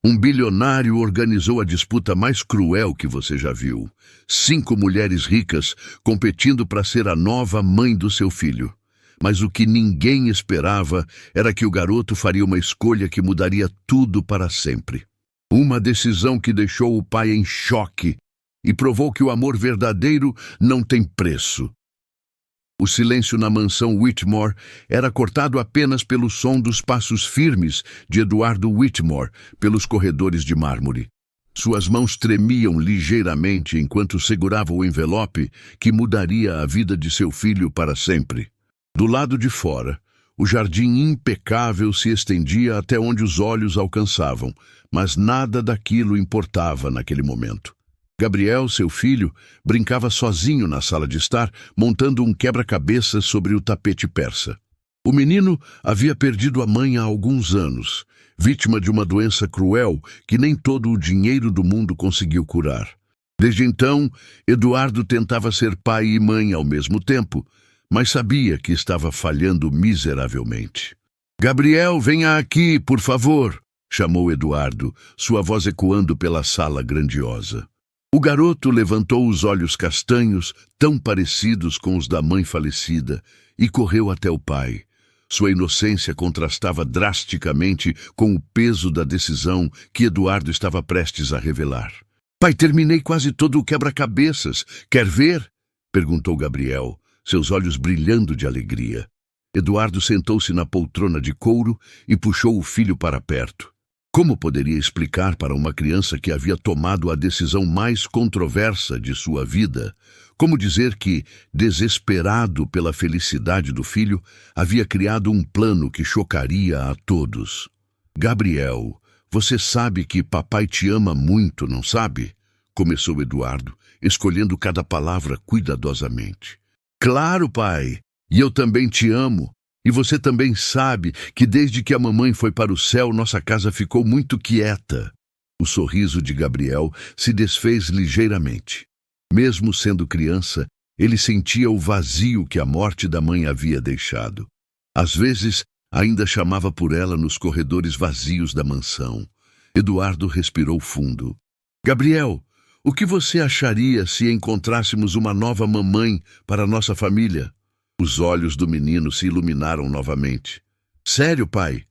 Um bilionário organizou a disputa mais cruel que você já viu. 5 mulheres ricas competindo para ser a nova mãe do seu filho. Mas o que ninguém esperava era que o garoto faria uma escolha que mudaria tudo para sempre. Uma decisão que deixou o pai em choque e provou que o amor verdadeiro não tem preço. O silêncio na mansão Whitmore era cortado apenas pelo som dos passos firmes de Eduardo Whitmore pelos corredores de mármore. Suas mãos tremiam ligeiramente enquanto segurava o envelope que mudaria a vida de seu filho para sempre. Do lado de fora, o jardim impecável se estendia até onde os olhos alcançavam, mas nada daquilo importava naquele momento. Gabriel, seu filho, brincava sozinho na sala de estar, montando um quebra-cabeças sobre o tapete persa. O menino havia perdido a mãe há alguns anos, vítima de uma doença cruel que nem todo o dinheiro do mundo conseguiu curar. Desde então, Eduardo tentava ser pai e mãe ao mesmo tempo, mas sabia que estava falhando miseravelmente. «Gabriel, venha aqui, por favor!» chamou Eduardo, sua voz ecoando pela sala grandiosa. O garoto levantou os olhos castanhos, tão parecidos com os da mãe falecida, e correu até o pai. Sua inocência contrastava drasticamente com o peso da decisão que Eduardo estava prestes a revelar. «Pai, terminei quase todo o quebra-cabeças. Quer ver?» perguntou Gabriel, seus olhos brilhando de alegria. Eduardo sentou-se na poltrona de couro e puxou o filho para perto. Como poderia explicar para uma criança que havia tomado a decisão mais controversa de sua vida? Como dizer que, desesperado pela felicidade do filho, havia criado um plano que chocaria a todos? «Gabriel, você sabe que papai te ama muito, não sabe?» começou Eduardo, escolhendo cada palavra cuidadosamente. «Claro, pai, e eu também te amo. E você também sabe que desde que a mamãe foi para o céu, nossa casa ficou muito quieta». O sorriso de Gabriel se desfez ligeiramente. Mesmo sendo criança, ele sentia o vazio que a morte da mãe havia deixado. Às vezes, ainda chamava por ela nos corredores vazios da mansão. Eduardo respirou fundo. «Gabriel, o que você acharia se encontrássemos uma nova mamãe para nossa família?» Os olhos do menino se iluminaram novamente. «Sério, pai?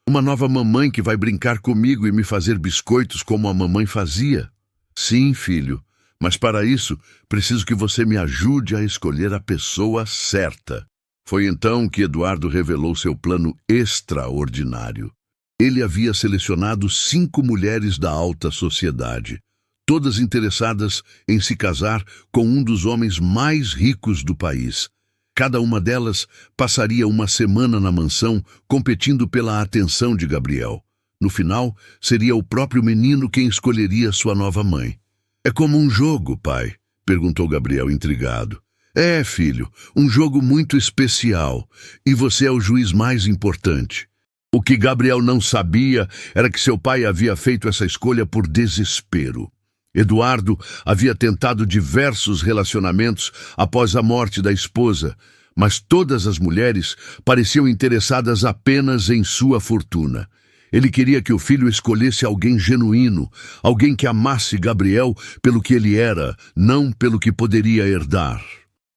Uma nova mamãe que vai brincar comigo e me fazer biscoitos como a mamãe fazia?» «Sim, filho, mas para isso preciso que você me ajude a escolher a pessoa certa». Foi então que Eduardo revelou seu plano extraordinário. Ele havia selecionado 5 mulheres da alta sociedade, todas interessadas em se casar com um dos homens mais ricos do país. Cada uma delas passaria uma semana na mansão, competindo pela atenção de Gabriel. No final, seria o próprio menino quem escolheria sua nova mãe. «É como um jogo, pai?» perguntou Gabriel intrigado. «É, filho, um jogo muito especial, e você é o juiz mais importante». O que Gabriel não sabia era que seu pai havia feito essa escolha por desespero. Eduardo havia tentado diversos relacionamentos após a morte da esposa, mas todas as mulheres pareciam interessadas apenas em sua fortuna. Ele queria que o filho escolhesse alguém genuíno, alguém que amasse Gabriel pelo que ele era, não pelo que poderia herdar.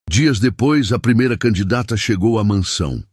Dias depois, a primeira candidata chegou à mansão.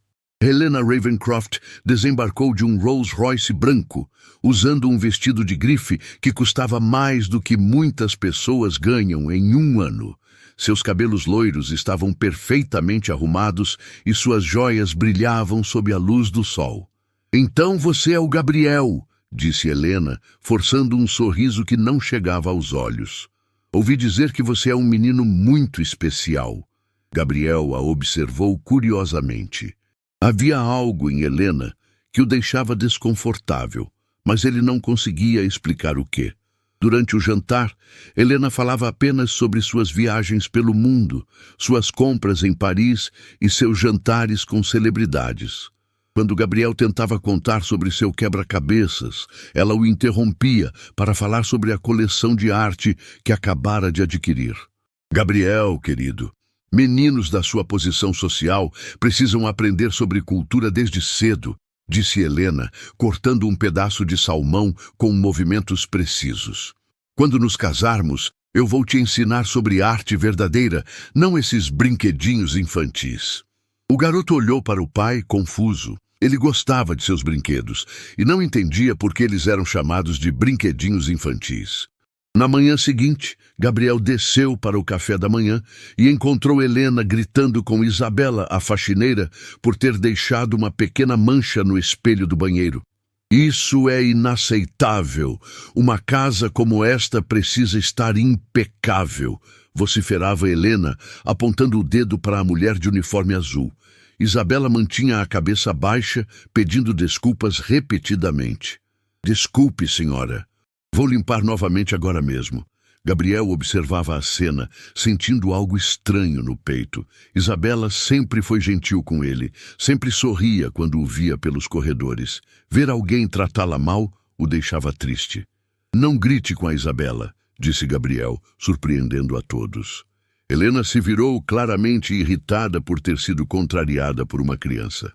Helena Ravencroft desembarcou de um Rolls-Royce branco, usando um vestido de grife que custava mais do que muitas pessoas ganham em um ano. Seus cabelos loiros estavam perfeitamente arrumados e suas joias brilhavam sob a luz do sol. «Então você é o Gabriel», disse Helena, forçando um sorriso que não chegava aos olhos. «Ouvi dizer que você é um menino muito especial». Gabriel a observou curiosamente. Havia algo em Helena que o deixava desconfortável, mas ele não conseguia explicar o quê. Durante o jantar, Helena falava apenas sobre suas viagens pelo mundo, suas compras em Paris e seus jantares com celebridades. Quando Gabriel tentava contar sobre seu quebra-cabeças, ela o interrompia para falar sobre a coleção de arte que acabara de adquirir. «Gabriel, querido, meninos da sua posição social precisam aprender sobre cultura desde cedo. disse Helena, cortando um pedaço de salmão com movimentos precisos. Quando nos casarmos, eu vou te ensinar sobre arte verdadeira, não esses brinquedinhos infantis. O garoto olhou para o pai, confuso. Ele gostava de seus brinquedos e não entendia por que eles eram chamados de brinquedinhos infantis. Na manhã seguinte, Gabriel desceu para o café da manhã e encontrou Helena gritando com Isabela, a faxineira, por ter deixado uma pequena mancha no espelho do banheiro. Isso é inaceitável. Uma casa como esta precisa estar impecável, vociferava Helena, apontando o dedo para a mulher de uniforme azul. Isabela mantinha a cabeça baixa, pedindo desculpas repetidamente. Desculpe, senhora. Vou limpar novamente agora mesmo. Gabriel observava a cena, sentindo algo estranho no peito. Isabela sempre foi gentil com ele, sempre sorria quando o via pelos corredores. Ver alguém tratá-la mal o deixava triste. Não grite com a Isabela, disse Gabriel, surpreendendo a todos. Helena se virou claramente irritada por ter sido contrariada por uma criança.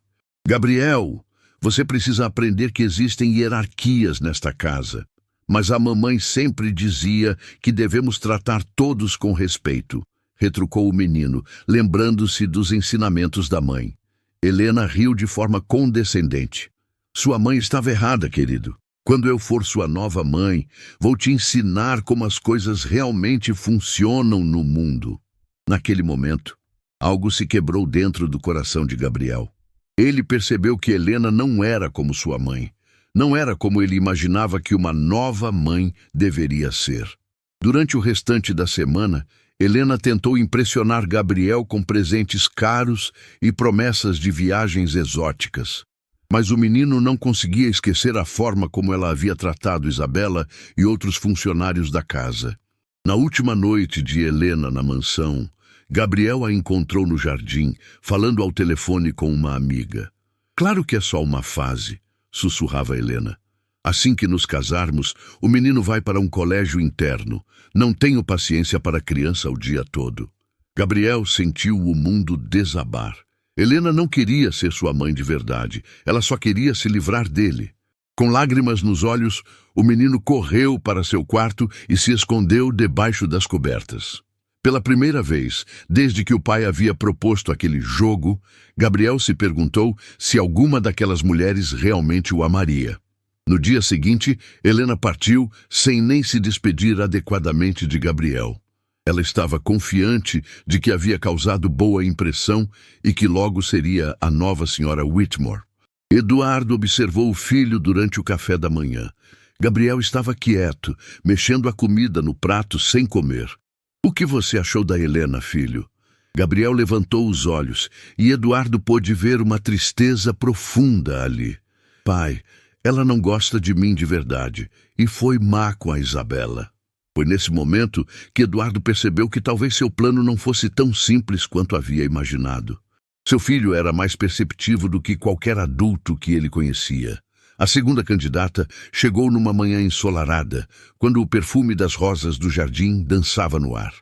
Gabriel, você precisa aprender que existem hierarquias nesta casa. Mas a mamãe sempre dizia que devemos tratar todos com respeito, retrucou o menino, lembrando-se dos ensinamentos da mãe. Helena riu de forma condescendente. Sua mãe estava errada, querido. Quando eu for sua nova mãe, vou te ensinar como as coisas realmente funcionam no mundo. Naquele momento, algo se quebrou dentro do coração de Gabriel. Ele percebeu que Helena não era como sua mãe. Não era como ele imaginava que uma nova mãe deveria ser. Durante o restante da semana, Helena tentou impressionar Gabriel com presentes caros e promessas de viagens exóticas. Mas o menino não conseguia esquecer a forma como ela havia tratado Isabela e outros funcionários da casa. Na última noite de Helena na mansão, Gabriel a encontrou no jardim, falando ao telefone com uma amiga. Claro que é só uma fase, sussurrava Helena. Assim que nos casarmos, o menino vai para um colégio interno. Não tenho paciência para criança o dia todo. Gabriel sentiu o mundo desabar. Helena não queria ser sua mãe de verdade. Ela só queria se livrar dele. Com lágrimas nos olhos, o menino correu para seu quarto e se escondeu debaixo das cobertas. Pela primeira vez, desde que o pai havia proposto aquele jogo, Gabriel se perguntou se alguma daquelas mulheres realmente o amaria. No dia seguinte, Helena partiu sem nem se despedir adequadamente de Gabriel. Ela estava confiante de que havia causado boa impressão e que logo seria a nova senhora Whitmore. Eduardo observou o filho durante o café da manhã. Gabriel estava quieto, mexendo a comida no prato sem comer. O que você achou da Helena, filho? Gabriel levantou os olhos e Eduardo pôde ver uma tristeza profunda ali. Pai, ela não gosta de mim de verdade e foi má com a Isabela. Foi nesse momento que Eduardo percebeu que talvez seu plano não fosse tão simples quanto havia imaginado. Seu filho era mais perceptivo do que qualquer adulto que ele conhecia. A segunda candidata chegou numa manhã ensolarada, quando o perfume das rosas do jardim dançava no ar.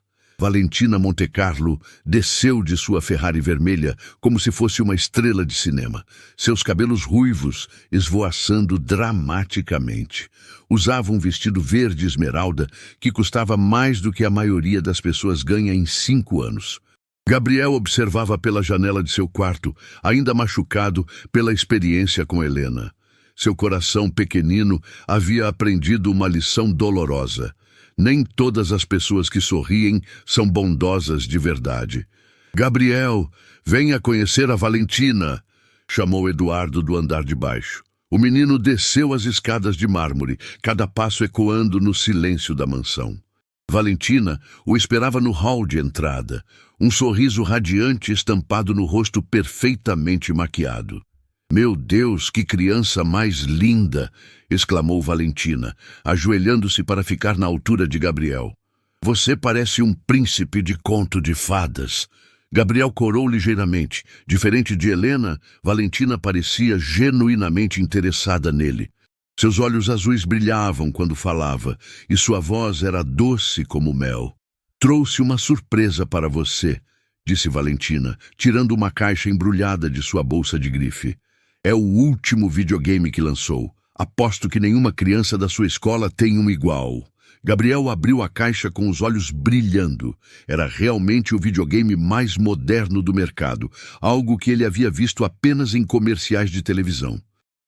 Valentina Montecarlo desceu de sua Ferrari vermelha como se fosse uma estrela de cinema, seus cabelos ruivos esvoaçando dramaticamente. Usava um vestido verde esmeralda que custava mais do que a maioria das pessoas ganha em 5 anos. Gabriel observava pela janela de seu quarto, ainda machucado pela experiência com Helena. Seu coração pequenino havia aprendido uma lição dolorosa. Nem todas as pessoas que sorriem são bondosas de verdade. Gabriel, venha conhecer a Valentina, chamou Eduardo do andar de baixo. O menino desceu as escadas de mármore, cada passo ecoando no silêncio da mansão. Valentina o esperava no hall de entrada, um sorriso radiante estampado no rosto perfeitamente maquiado. Meu Deus, que criança mais linda! Exclamou Valentina, ajoelhando-se para ficar na altura de Gabriel. Você parece um príncipe de conto de fadas. Gabriel corou ligeiramente. Diferente de Helena, Valentina parecia genuinamente interessada nele. Seus olhos azuis brilhavam quando falava, e sua voz era doce como mel. Trouxe uma surpresa para você, disse Valentina, tirando uma caixa embrulhada de sua bolsa de grife. É o último videogame que lançou. Aposto que nenhuma criança da sua escola tem um igual. Gabriel abriu a caixa com os olhos brilhando. Era realmente o videogame mais moderno do mercado, algo que ele havia visto apenas em comerciais de televisão.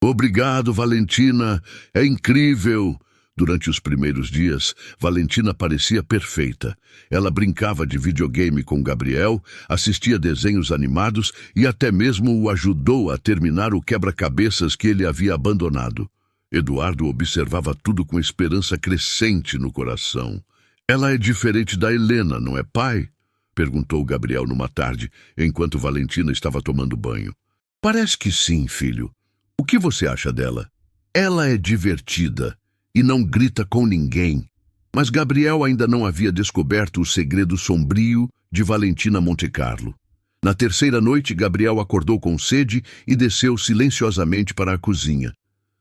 Obrigado, Valentina. É incrível. Durante os primeiros dias, Valentina parecia perfeita. Ela brincava de videogame com Gabriel, assistia desenhos animados e até mesmo o ajudou a terminar o quebra-cabeças que ele havia abandonado. Eduardo observava tudo com esperança crescente no coração. Ela é diferente da Helena, não é, pai? Perguntou Gabriel numa tarde, enquanto Valentina estava tomando banho. Parece que sim, filho. O que você acha dela? Ela é divertida e não grita com ninguém. Mas Gabriel ainda não havia descoberto o segredo sombrio de Valentina Montecarlo. Na terceira noite, Gabriel acordou com sede e desceu silenciosamente para a cozinha.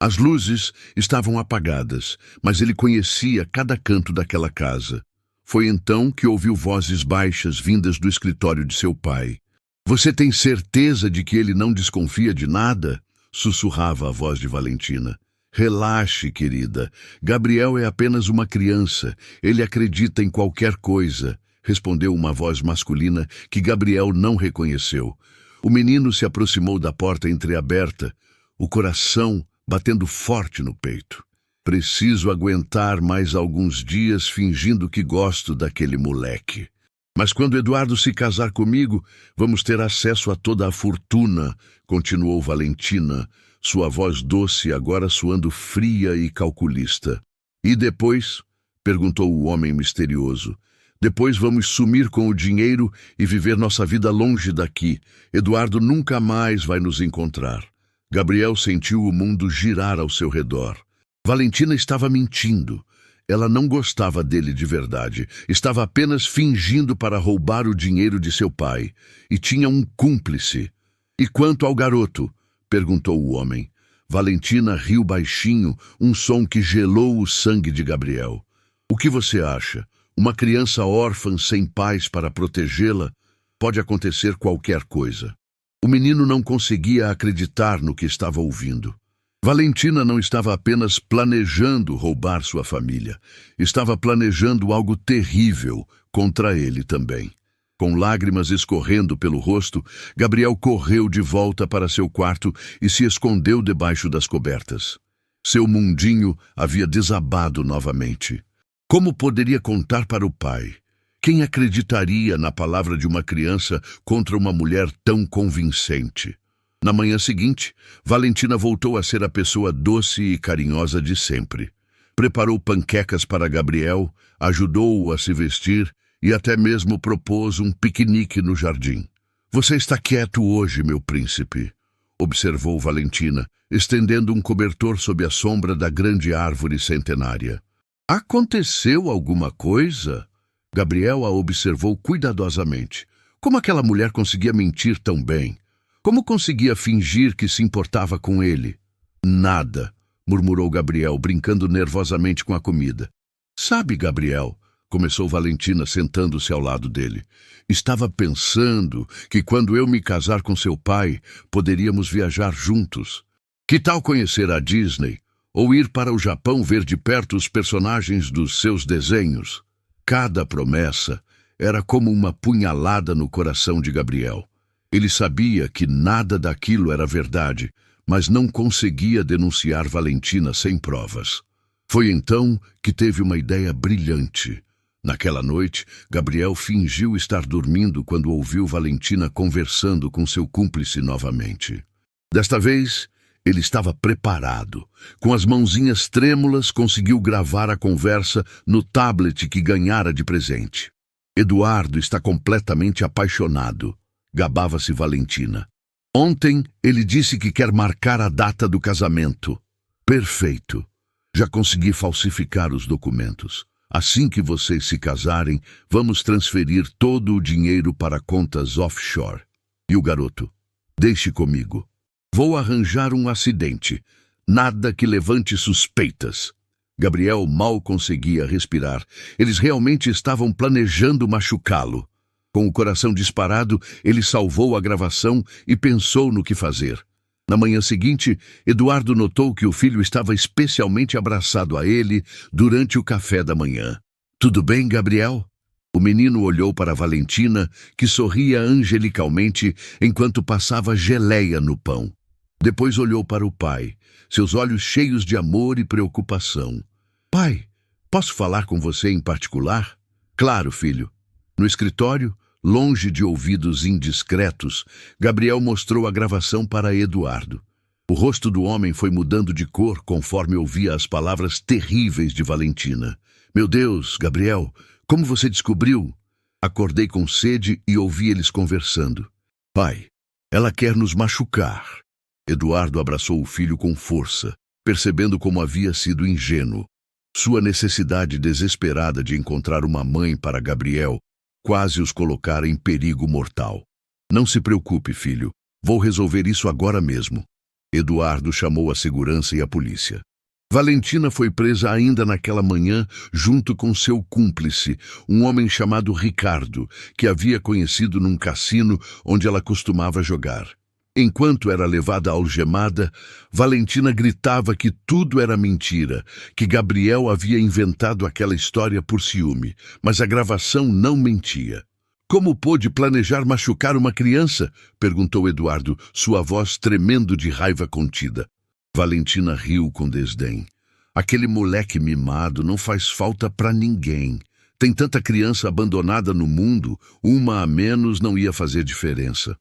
As luzes estavam apagadas, mas ele conhecia cada canto daquela casa. Foi então que ouviu vozes baixas vindas do escritório de seu pai. Você tem certeza de que ele não desconfia de nada? Sussurrava a voz de Valentina. Relaxe, querida. Gabriel é apenas uma criança. Ele acredita em qualquer coisa, respondeu uma voz masculina que Gabriel não reconheceu. O menino se aproximou da porta entreaberta, o coração batendo forte no peito. Preciso aguentar mais alguns dias fingindo que gosto daquele moleque. Mas quando Eduardo se casar comigo, vamos ter acesso a toda a fortuna, continuou Valentina, sua voz doce agora soando fria e calculista. E depois? Perguntou o homem misterioso. Depois vamos sumir com o dinheiro e viver nossa vida longe daqui. Eduardo nunca mais vai nos encontrar. Gabriel sentiu o mundo girar ao seu redor. Valentina estava mentindo. Ela não gostava dele de verdade. Estava apenas fingindo para roubar o dinheiro de seu pai. E tinha um cúmplice. E quanto ao garoto? Perguntou o homem. Valentina riu baixinho, um som que gelou o sangue de Gabriel. O que você acha? Uma criança órfã sem pais para protegê-la? Pode acontecer qualquer coisa. O menino não conseguia acreditar no que estava ouvindo. Valentina não estava apenas planejando roubar sua família. Estava planejando algo terrível contra ele também. Com lágrimas escorrendo pelo rosto, Gabriel correu de volta para seu quarto e se escondeu debaixo das cobertas. Seu mundinho havia desabado novamente. Como poderia contar para o pai? Quem acreditaria na palavra de uma criança contra uma mulher tão convincente? Na manhã seguinte, Valentina voltou a ser a pessoa doce e carinhosa de sempre. Preparou panquecas para Gabriel, ajudou-o a se vestir e até mesmo propôs um piquenique no jardim. Você está quieto hoje, meu príncipe, observou Valentina, estendendo um cobertor sob a sombra da grande árvore centenária. Aconteceu alguma coisa? Gabriel a observou cuidadosamente. Como aquela mulher conseguia mentir tão bem? Como conseguia fingir que se importava com ele? Nada, murmurou Gabriel, brincando nervosamente com a comida. Sabe, Gabriel, começou Valentina sentando-se ao lado dele. Estava pensando que quando eu me casar com seu pai, poderíamos viajar juntos. Que tal conhecer a Disney? Ou ir para o Japão ver de perto os personagens dos seus desenhos? Cada promessa era como uma punhalada no coração de Gabriel. Ele sabia que nada daquilo era verdade, mas não conseguia denunciar Valentina sem provas. Foi então que teve uma ideia brilhante. Naquela noite, Gabriel fingiu estar dormindo quando ouviu Valentina conversando com seu cúmplice novamente. Desta vez, ele estava preparado. Com as mãozinhas trêmulas, conseguiu gravar a conversa no tablet que ganhara de presente. Eduardo está completamente apaixonado, gabava-se Valentina. Ontem ele disse que quer marcar a data do casamento. Perfeito. Já consegui falsificar os documentos. Assim que vocês se casarem, vamos transferir todo o dinheiro para contas offshore. E o garoto? Deixe comigo. Vou arranjar um acidente. Nada que levante suspeitas. Gabriel mal conseguia respirar. Eles realmente estavam planejando machucá-lo. Com o coração disparado, ele salvou a gravação e pensou no que fazer. Na manhã seguinte, Eduardo notou que o filho estava especialmente abraçado a ele durante o café da manhã. "Tudo bem, Gabriel?" O menino olhou para Valentina, que sorria angelicalmente enquanto passava geleia no pão. Depois olhou para o pai, seus olhos cheios de amor e preocupação. "Pai, posso falar com você em particular?" "Claro, filho." No escritório, longe de ouvidos indiscretos, Gabriel mostrou a gravação para Eduardo. O rosto do homem foi mudando de cor conforme ouvia as palavras terríveis de Valentina. "Meu Deus, Gabriel, como você descobriu?" "Acordei com sede e ouvi eles conversando." "Pai, ela quer nos machucar." Eduardo abraçou o filho com força, percebendo como havia sido ingênuo. Sua necessidade desesperada de encontrar uma mãe para Gabriel quase os colocara em perigo mortal. "Não se preocupe, filho. Vou resolver isso agora mesmo." Eduardo chamou a segurança e a polícia. Valentina foi presa ainda naquela manhã junto com seu cúmplice, um homem chamado Ricardo, que havia conhecido num cassino onde ela costumava jogar. Enquanto era levada algemada, Valentina gritava que tudo era mentira, que Gabriel havia inventado aquela história por ciúme, mas a gravação não mentia. "Como pôde planejar machucar uma criança?" perguntou Eduardo, sua voz tremendo de raiva contida. Valentina riu com desdém. "Aquele moleque mimado não faz falta pra ninguém. Tem tanta criança abandonada no mundo, uma a menos não ia fazer diferença."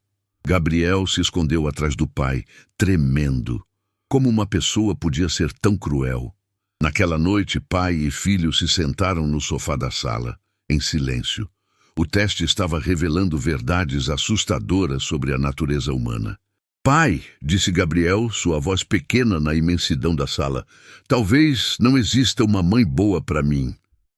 Gabriel se escondeu atrás do pai, tremendo. Como uma pessoa podia ser tão cruel? Naquela noite, pai e filho se sentaram no sofá da sala, em silêncio. O teste estava revelando verdades assustadoras sobre a natureza humana. "Pai", disse Gabriel, sua voz pequena na imensidão da sala, "talvez não exista uma mãe boa para mim."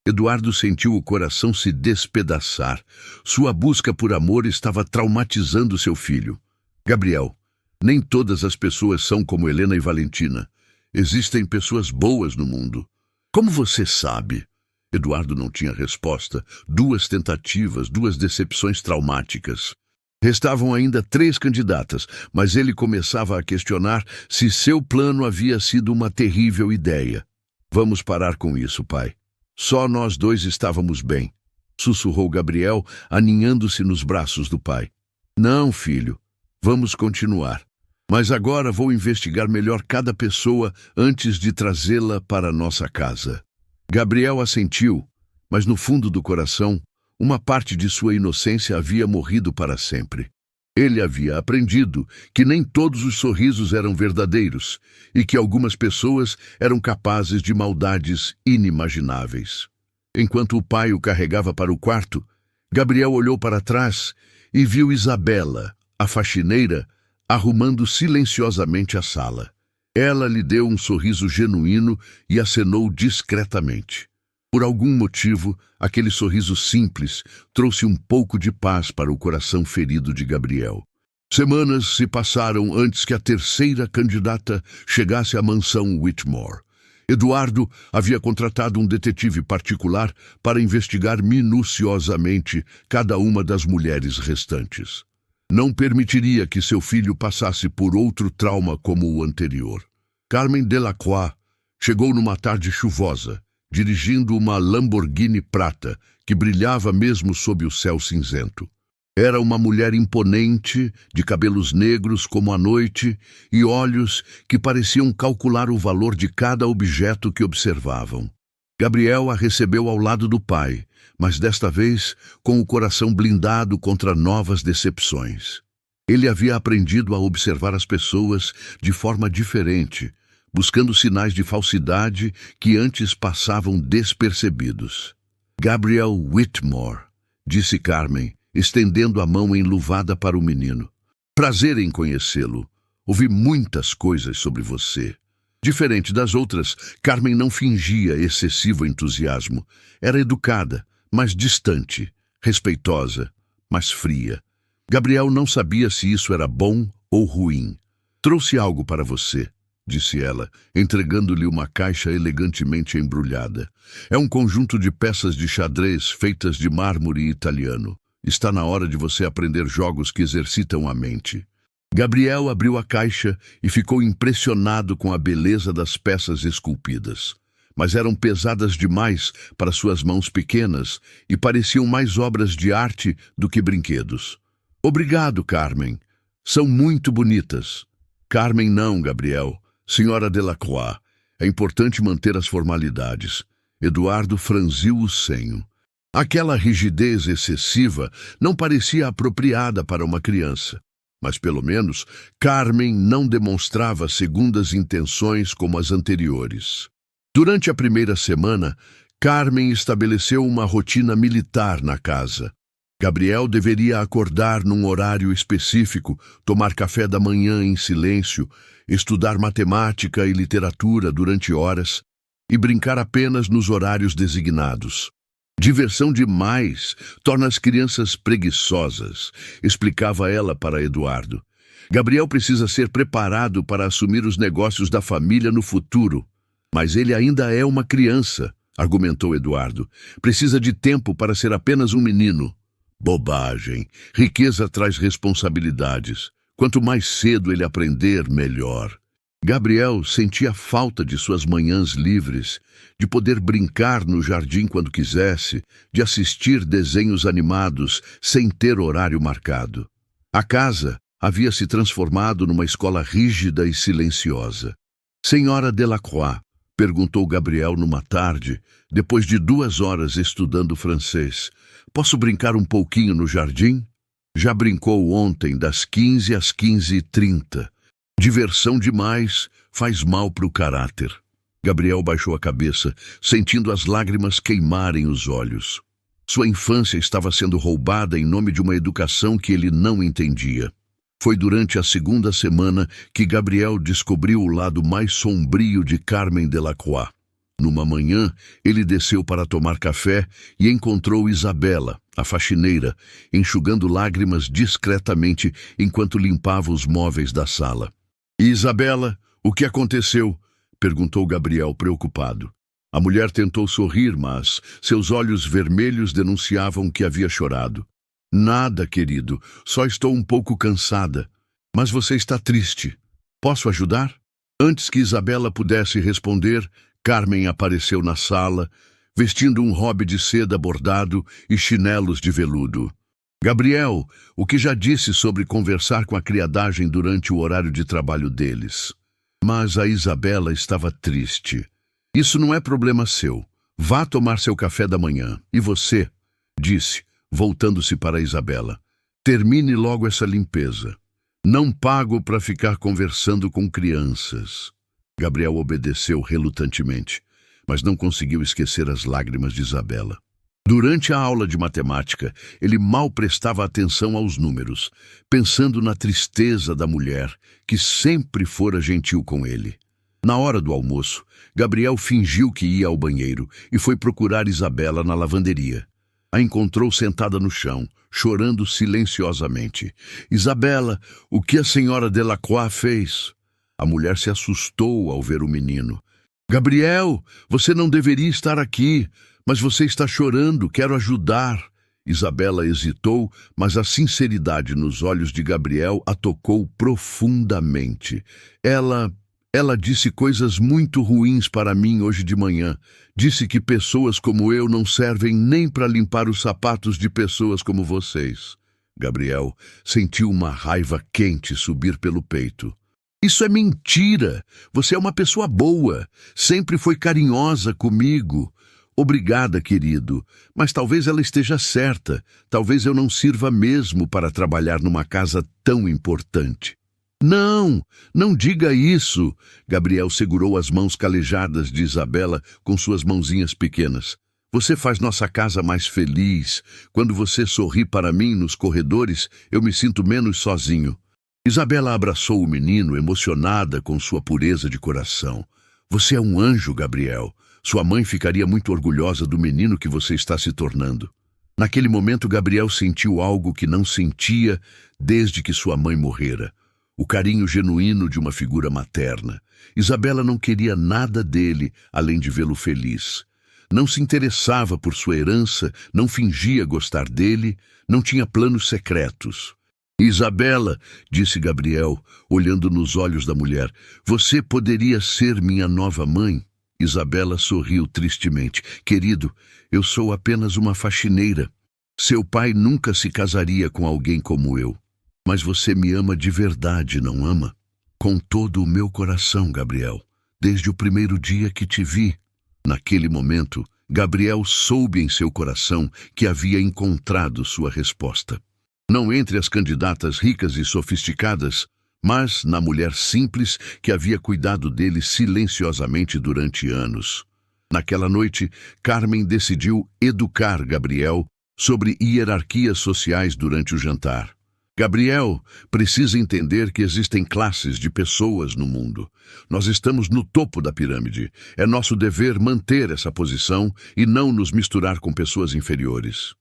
Eduardo sentiu o coração se despedaçar. Sua busca por amor estava traumatizando seu filho. "Gabriel, nem todas as pessoas são como Helena e Valentina. Existem pessoas boas no mundo." "Como você sabe?" Eduardo não tinha resposta. 2 tentativas, 2 decepções traumáticas. Restavam ainda 3 candidatas, mas ele começava a questionar se seu plano havia sido uma terrível ideia. "Vamos parar com isso, pai. Só nós 2 estávamos bem", sussurrou Gabriel, aninhando-se nos braços do pai. "Não, filho. Vamos continuar. Mas agora vou investigar melhor cada pessoa antes de trazê-la para nossa casa." Gabriel assentiu, mas no fundo do coração, uma parte de sua inocência havia morrido para sempre. Ele havia aprendido que nem todos os sorrisos eram verdadeiros e que algumas pessoas eram capazes de maldades inimagináveis. Enquanto o pai o carregava para o quarto, Gabriel olhou para trás e viu Isabela, a faxineira, arrumando silenciosamente a sala. Ela lhe deu um sorriso genuíno e acenou discretamente. Por algum motivo, aquele sorriso simples trouxe um pouco de paz para o coração ferido de Gabriel. Semanas se passaram antes que a terceira candidata chegasse à mansão Whitmore. Eduardo havia contratado um detetive particular para investigar minuciosamente cada uma das mulheres restantes. Não permitiria que seu filho passasse por outro trauma como o anterior. Carmen Delacroix chegou numa tarde chuvosa, dirigindo uma Lamborghini prata que brilhava mesmo sob o céu cinzento. Era uma mulher imponente, de cabelos negros como a noite e olhos que pareciam calcular o valor de cada objeto que observavam. Gabriel a recebeu ao lado do pai, mas desta vez com o coração blindado contra novas decepções. Ele havia aprendido a observar as pessoas de forma diferente, buscando sinais de falsidade que antes passavam despercebidos. "Gabriel Whitmore", disse Carmen, estendendo a mão enluvada para o menino. "Prazer em conhecê-lo. Ouvi muitas coisas sobre você." Diferente das outras, Carmen não fingia excessivo entusiasmo. Era educada, mas distante, respeitosa, mas fria. Gabriel não sabia se isso era bom ou ruim. "Trouxe algo para você", disse ela, entregando-lhe uma caixa elegantemente embrulhada. "É um conjunto de peças de xadrez feitas de mármore italiano. Está na hora de você aprender jogos que exercitam a mente." Gabriel abriu a caixa e ficou impressionado com a beleza das peças esculpidas. Mas eram pesadas demais para suas mãos pequenas e pareciam mais obras de arte do que brinquedos. Obrigado, Carmen. São muito bonitas. Carmen não, Gabriel. Senhora Delacroix. É importante manter as formalidades. Eduardo franziu o senho. Aquela rigidez excessiva não parecia apropriada para uma criança. Mas, pelo menos, Carmen não demonstrava segundas intenções como as anteriores. Durante a primeira semana, Carmen estabeleceu uma rotina militar na casa. Gabriel deveria acordar num horário específico, tomar café da manhã em silêncio, estudar matemática e literatura durante horas e brincar apenas nos horários designados. Diversão demais torna as crianças preguiçosas, explicava ela para Eduardo. Gabriel precisa ser preparado para assumir os negócios da família no futuro. Mas ele ainda é uma criança, argumentou Eduardo. Precisa de tempo para ser apenas um menino. Bobagem. Riqueza traz responsabilidades. Quanto mais cedo ele aprender, melhor. Gabriel sentia falta de suas manhãs livres, de poder brincar no jardim quando quisesse, de assistir desenhos animados sem ter horário marcado. A casa havia se transformado numa escola rígida e silenciosa. Senhora Delacroix, perguntou Gabriel numa tarde, depois de 2 horas estudando francês. Posso brincar um pouquinho no jardim? Já brincou ontem, das 15 às 15h30. Diversão demais faz mal para o caráter. Gabriel baixou a cabeça, sentindo as lágrimas queimarem os olhos. Sua infância estava sendo roubada em nome de uma educação que ele não entendia. Foi durante a segunda semana que Gabriel descobriu o lado mais sombrio de Carmen Delacroix. Numa manhã, ele desceu para tomar café e encontrou Isabela, a faxineira, enxugando lágrimas discretamente enquanto limpava os móveis da sala. Isabela, o que aconteceu? Perguntou Gabriel, preocupado. A mulher tentou sorrir, mas seus olhos vermelhos denunciavam que havia chorado. Nada, querido, só estou um pouco cansada. Mas você está triste. Posso ajudar? Antes que Isabela pudesse responder, Carmen apareceu na sala, vestindo um robe de seda bordado e chinelos de veludo. Gabriel, o que já disse sobre conversar com a criadagem durante o horário de trabalho deles. Mas a Isabela estava triste. Isso não é problema seu. Vá tomar seu café da manhã. E você? Disse, voltando-se para Isabela. Termine logo essa limpeza. Não pago para ficar conversando com crianças. Gabriel obedeceu relutantemente, mas não conseguiu esquecer as lágrimas de Isabela. Durante a aula de matemática, ele mal prestava atenção aos números, pensando na tristeza da mulher, que sempre fora gentil com ele. Na hora do almoço, Gabriel fingiu que ia ao banheiro e foi procurar Isabela na lavanderia. A encontrou sentada no chão, chorando silenciosamente. Isabela, o que a senhora Delacroix fez? A mulher se assustou ao ver o menino. Gabriel, você não deveria estar aqui, mas você está chorando, quero ajudar. Isabela hesitou, mas a sinceridade nos olhos de Gabriel a tocou profundamente. Ela disse coisas muito ruins para mim hoje de manhã. Disse que pessoas como eu não servem nem para limpar os sapatos de pessoas como vocês. Gabriel sentiu uma raiva quente subir pelo peito. Isso é mentira! Você é uma pessoa boa. Sempre foi carinhosa comigo. Obrigada, querido. Mas talvez ela esteja certa. Talvez eu não sirva mesmo para trabalhar numa casa tão importante. Não, não diga isso. Gabriel segurou as mãos calejadas de Isabela com suas mãozinhas pequenas. Você faz nossa casa mais feliz. Quando você sorri para mim nos corredores, eu me sinto menos sozinho. Isabela abraçou o menino, emocionada com sua pureza de coração. Você é um anjo, Gabriel. Sua mãe ficaria muito orgulhosa do menino que você está se tornando. Naquele momento, Gabriel sentiu algo que não sentia desde que sua mãe morrera. O carinho genuíno de uma figura materna. Isabela não queria nada dele, além de vê-lo feliz. Não se interessava por sua herança, não fingia gostar dele, não tinha planos secretos. Isabela, disse Gabriel, olhando nos olhos da mulher, você poderia ser minha nova mãe? Isabela sorriu tristemente. Querido, eu sou apenas uma faxineira. Seu pai nunca se casaria com alguém como eu. Mas você me ama de verdade, não ama? Com todo o meu coração, Gabriel. Desde o primeiro dia que te vi. Naquele momento, Gabriel soube em seu coração que havia encontrado sua resposta. Não entre as candidatas ricas e sofisticadas, mas na mulher simples que havia cuidado dele silenciosamente durante anos. Naquela noite, Carmen decidiu educar Gabriel sobre hierarquias sociais durante o jantar. Gabriel precisa entender que existem classes de pessoas no mundo. Nós estamos no topo da pirâmide. É nosso dever manter essa posição e não nos misturar com pessoas inferiores.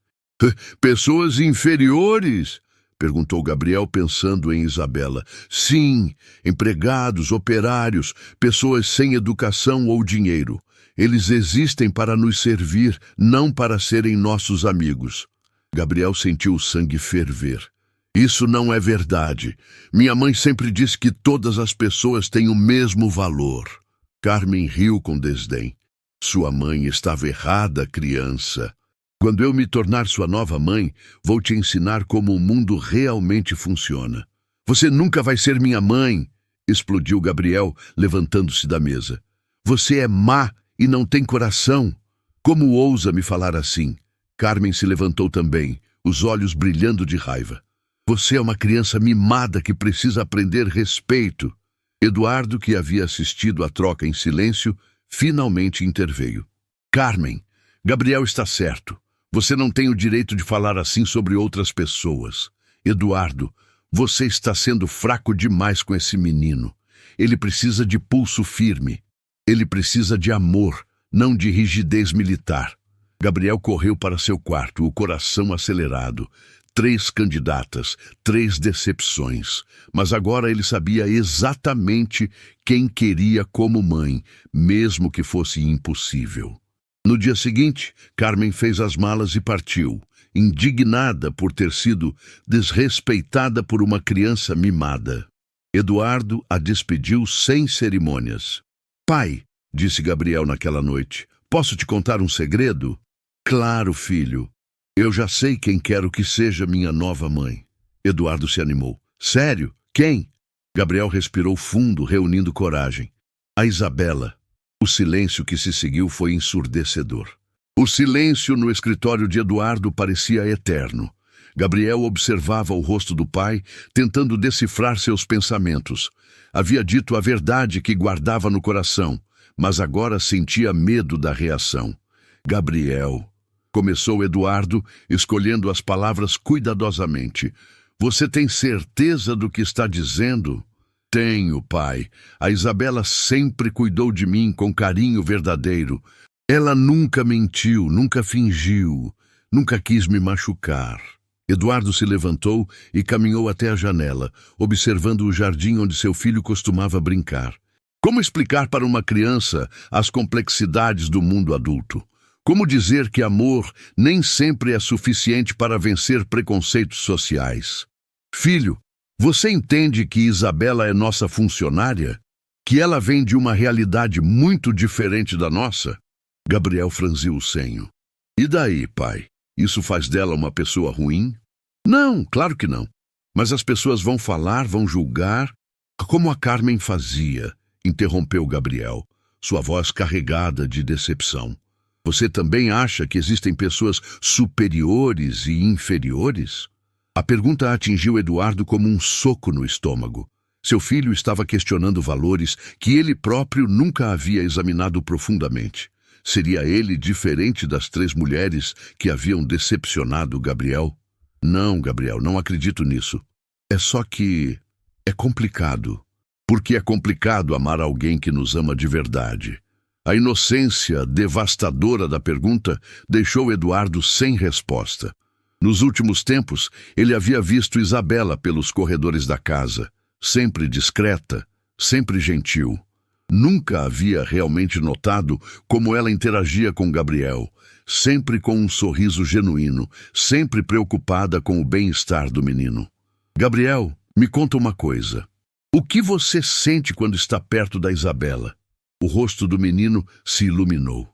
Pessoas inferiores? Perguntou Gabriel pensando em Isabela. Sim, empregados, operários, pessoas sem educação ou dinheiro. Eles existem para nos servir, não para serem nossos amigos. Gabriel sentiu o sangue ferver. Isso não é verdade. Minha mãe sempre disse que todas as pessoas têm o mesmo valor. Carmen riu com desdém. Sua mãe estava errada, criança. Quando eu me tornar sua nova mãe, vou te ensinar como o mundo realmente funciona. Você nunca vai ser minha mãe, explodiu Gabriel, levantando-se da mesa. Você é má e não tem coração. Como ousa me falar assim? Carmen se levantou também, os olhos brilhando de raiva. Você é uma criança mimada que precisa aprender respeito. Eduardo, que havia assistido à troca em silêncio, finalmente interveio. Carmen, Gabriel está certo. Você não tem o direito de falar assim sobre outras pessoas. Eduardo, você está sendo fraco demais com esse menino. Ele precisa de pulso firme. Ele precisa de amor, não de rigidez militar. Gabriel correu para seu quarto, o coração acelerado. 3 candidatas, 3 decepções. Mas agora ele sabia exatamente quem queria como mãe, mesmo que fosse impossível. No dia seguinte, Carmen fez as malas e partiu, indignada por ter sido desrespeitada por uma criança mimada. Eduardo a despediu sem cerimônias. Pai, disse Gabriel naquela noite, posso te contar um segredo? Claro, filho. Eu já sei quem quero que seja minha nova mãe. Eduardo se animou. Sério? Quem? Gabriel respirou fundo, reunindo coragem. A Isabela. O silêncio que se seguiu foi ensurdecedor. O silêncio no escritório de Eduardo parecia eterno. Gabriel observava o rosto do pai, tentando decifrar seus pensamentos. Havia dito a verdade que guardava no coração, mas agora sentia medo da reação. Gabriel, começou Eduardo, escolhendo as palavras cuidadosamente. Você tem certeza do que está dizendo? Tenho, pai. A Isabela sempre cuidou de mim com carinho verdadeiro. Ela nunca mentiu, nunca fingiu, nunca quis me machucar. Eduardo se levantou e caminhou até a janela, observando o jardim onde seu filho costumava brincar. Como explicar para uma criança as complexidades do mundo adulto? Como dizer que amor nem sempre é suficiente para vencer preconceitos sociais? Filho, você entende que Isabela é nossa funcionária? Que ela vem de uma realidade muito diferente da nossa? Gabriel franziu o senho. E daí, pai? Isso faz dela uma pessoa ruim? Não, claro que não. Mas as pessoas vão falar, vão julgar, como a Carmen fazia, interrompeu Gabriel, sua voz carregada de decepção. Você também acha que existem pessoas superiores e inferiores? A pergunta atingiu Eduardo como um soco no estômago. Seu filho estava questionando valores que ele próprio nunca havia examinado profundamente. Seria ele diferente das 3 mulheres que haviam decepcionado Gabriel? Não, Gabriel, não acredito nisso. É só que é complicado. Porque é complicado amar alguém que nos ama de verdade. A inocência devastadora da pergunta deixou Eduardo sem resposta. Nos últimos tempos, ele havia visto Isabela pelos corredores da casa, sempre discreta, sempre gentil. Nunca havia realmente notado como ela interagia com Gabriel, sempre com um sorriso genuíno, sempre preocupada com o bem-estar do menino. Gabriel, me conta uma coisa. O que você sente quando está perto da Isabela? O rosto do menino se iluminou.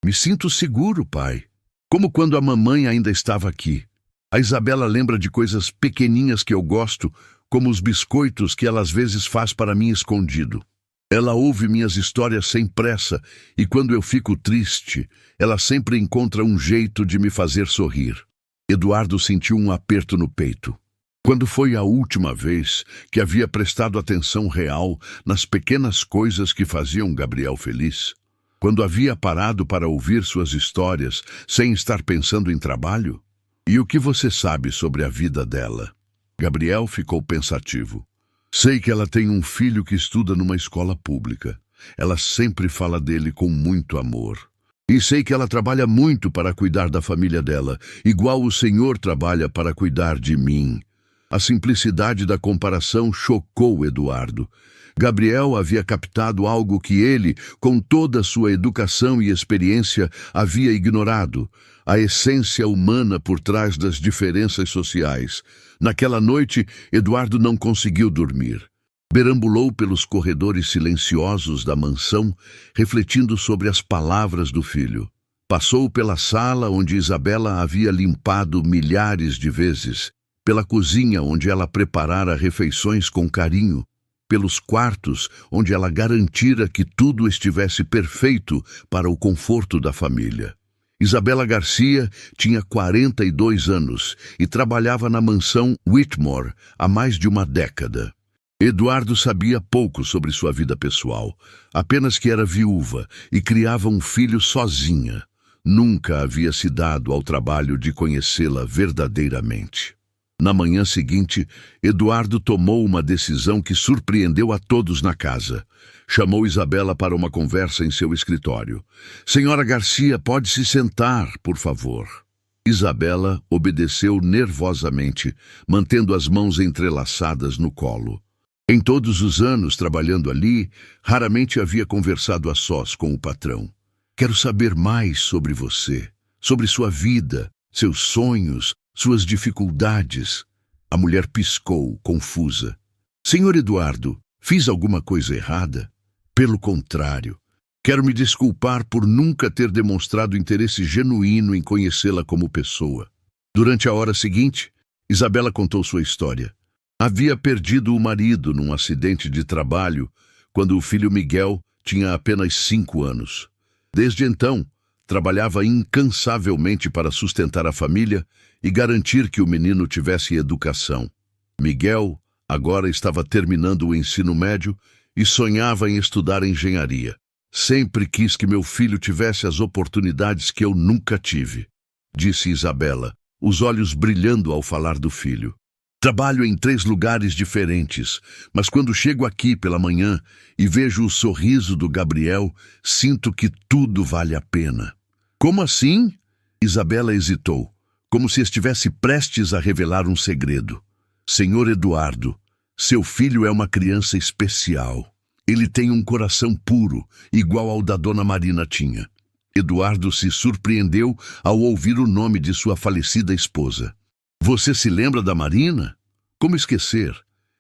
Me sinto seguro, pai. Como quando a mamãe ainda estava aqui. A Isabela lembra de coisas pequeninhas que eu gosto, como os biscoitos que ela às vezes faz para mim escondido. Ela ouve minhas histórias sem pressa e quando eu fico triste, ela sempre encontra um jeito de me fazer sorrir. Eduardo sentiu um aperto no peito. Quando foi a última vez que havia prestado atenção real nas pequenas coisas que faziam Gabriel feliz? Quando havia parado para ouvir suas histórias sem estar pensando em trabalho? E o que você sabe sobre a vida dela? Gabriel ficou pensativo. Sei que ela tem um filho que estuda numa escola pública. Ela sempre fala dele com muito amor. E sei que ela trabalha muito para cuidar da família dela, igual o Senhor trabalha para cuidar de mim. A simplicidade da comparação chocou Eduardo. Gabriel havia captado algo que ele, com toda a sua educação e experiência, havia ignorado: a essência humana por trás das diferenças sociais. Naquela noite, Eduardo não conseguiu dormir. Perambulou pelos corredores silenciosos da mansão, refletindo sobre as palavras do filho. Passou pela sala onde Isabela havia limpado milhares de vezes, pela cozinha onde ela preparara refeições com carinho, pelos quartos onde ela garantira que tudo estivesse perfeito para o conforto da família. Isabela Garcia tinha 42 anos e trabalhava na mansão Whitmore há mais de uma década. Eduardo sabia pouco sobre sua vida pessoal, apenas que era viúva e criava um filho sozinha. Nunca havia se dado ao trabalho de conhecê-la verdadeiramente. Na manhã seguinte, Eduardo tomou uma decisão que surpreendeu a todos na casa. Chamou Isabela para uma conversa em seu escritório. Senhora Garcia, pode se sentar, por favor. Isabela obedeceu nervosamente, mantendo as mãos entrelaçadas no colo. Em todos os anos trabalhando ali, raramente havia conversado a sós com o patrão. Quero saber mais sobre você, sobre sua vida, seus sonhos, suas dificuldades. A mulher piscou, confusa. Senhor Eduardo, fiz alguma coisa errada? Pelo contrário, quero me desculpar por nunca ter demonstrado interesse genuíno em conhecê-la como pessoa. Durante a hora seguinte, Isabela contou sua história. Havia perdido o marido num acidente de trabalho quando o filho Miguel tinha apenas 5 anos. Desde então, trabalhava incansavelmente para sustentar a família e garantir que o menino tivesse educação. Miguel agora estava terminando o ensino médio e sonhava em estudar engenharia. Sempre quis que meu filho tivesse as oportunidades que eu nunca tive, disse Isabela, os olhos brilhando ao falar do filho. Trabalho em 3 lugares diferentes, mas quando chego aqui pela manhã e vejo o sorriso do Gabriel, sinto que tudo vale a pena. Como assim? Isabela hesitou, como se estivesse prestes a revelar um segredo. Senhor Eduardo, seu filho é uma criança especial. Ele tem um coração puro, igual ao da dona Marina tinha. Eduardo se surpreendeu ao ouvir o nome de sua falecida esposa. Você se lembra da Marina? Como esquecer?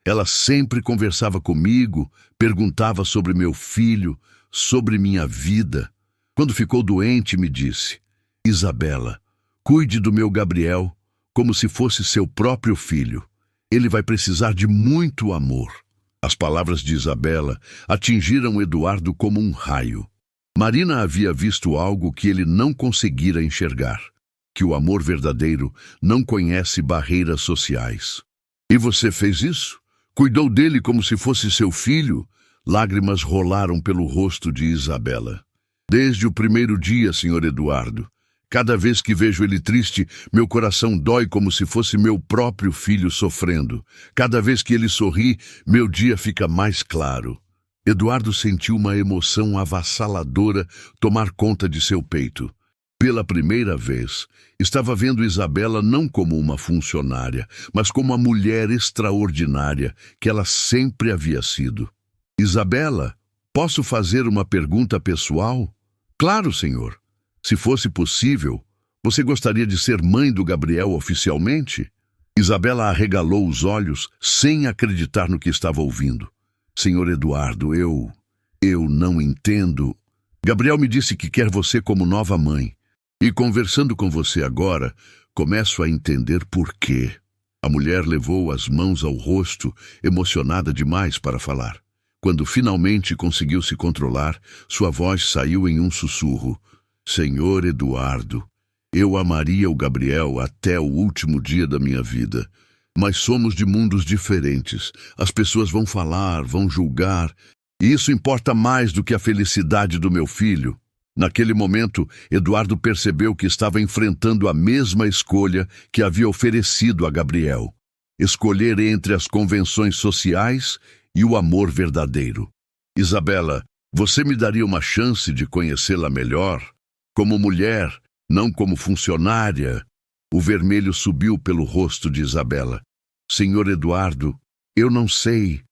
Ela sempre conversava comigo, perguntava sobre meu filho, sobre minha vida. Quando ficou doente, me disse: Isabela, cuide do meu Gabriel como se fosse seu próprio filho. Ele vai precisar de muito amor. As palavras de Isabela atingiram Eduardo como um raio. Marina havia visto algo que ele não conseguira enxergar, que o amor verdadeiro não conhece barreiras sociais. E você fez isso? Cuidou dele como se fosse seu filho? Lágrimas rolaram pelo rosto de Isabela. Desde o primeiro dia, senhor Eduardo. Cada vez que vejo ele triste, meu coração dói como se fosse meu próprio filho sofrendo. Cada vez que ele sorri, meu dia fica mais claro. Eduardo sentiu uma emoção avassaladora tomar conta de seu peito. Pela primeira vez, estava vendo Isabela não como uma funcionária, mas como a mulher extraordinária que ela sempre havia sido. Isabela, posso fazer uma pergunta pessoal? Claro, senhor. Se fosse possível, você gostaria de ser mãe do Gabriel oficialmente? Isabela arregalou os olhos, sem acreditar no que estava ouvindo. Senhor Eduardo, eu não entendo. Gabriel me disse que quer você como nova mãe. E conversando com você agora, começo a entender por quê. A mulher levou as mãos ao rosto, emocionada demais para falar. Quando finalmente conseguiu se controlar, sua voz saiu em um sussurro. Senhor Eduardo, eu amaria o Gabriel até o último dia da minha vida. Mas somos de mundos diferentes. As pessoas vão falar, vão julgar. E isso importa mais do que a felicidade do meu filho. Naquele momento, Eduardo percebeu que estava enfrentando a mesma escolha que havia oferecido a Gabriel. Escolher entre as convenções sociais e o amor verdadeiro. Isabela, você me daria uma chance de conhecê-la melhor? Como mulher, não como funcionária. O vermelho subiu pelo rosto de Isabela. Senhor Eduardo, eu não sei.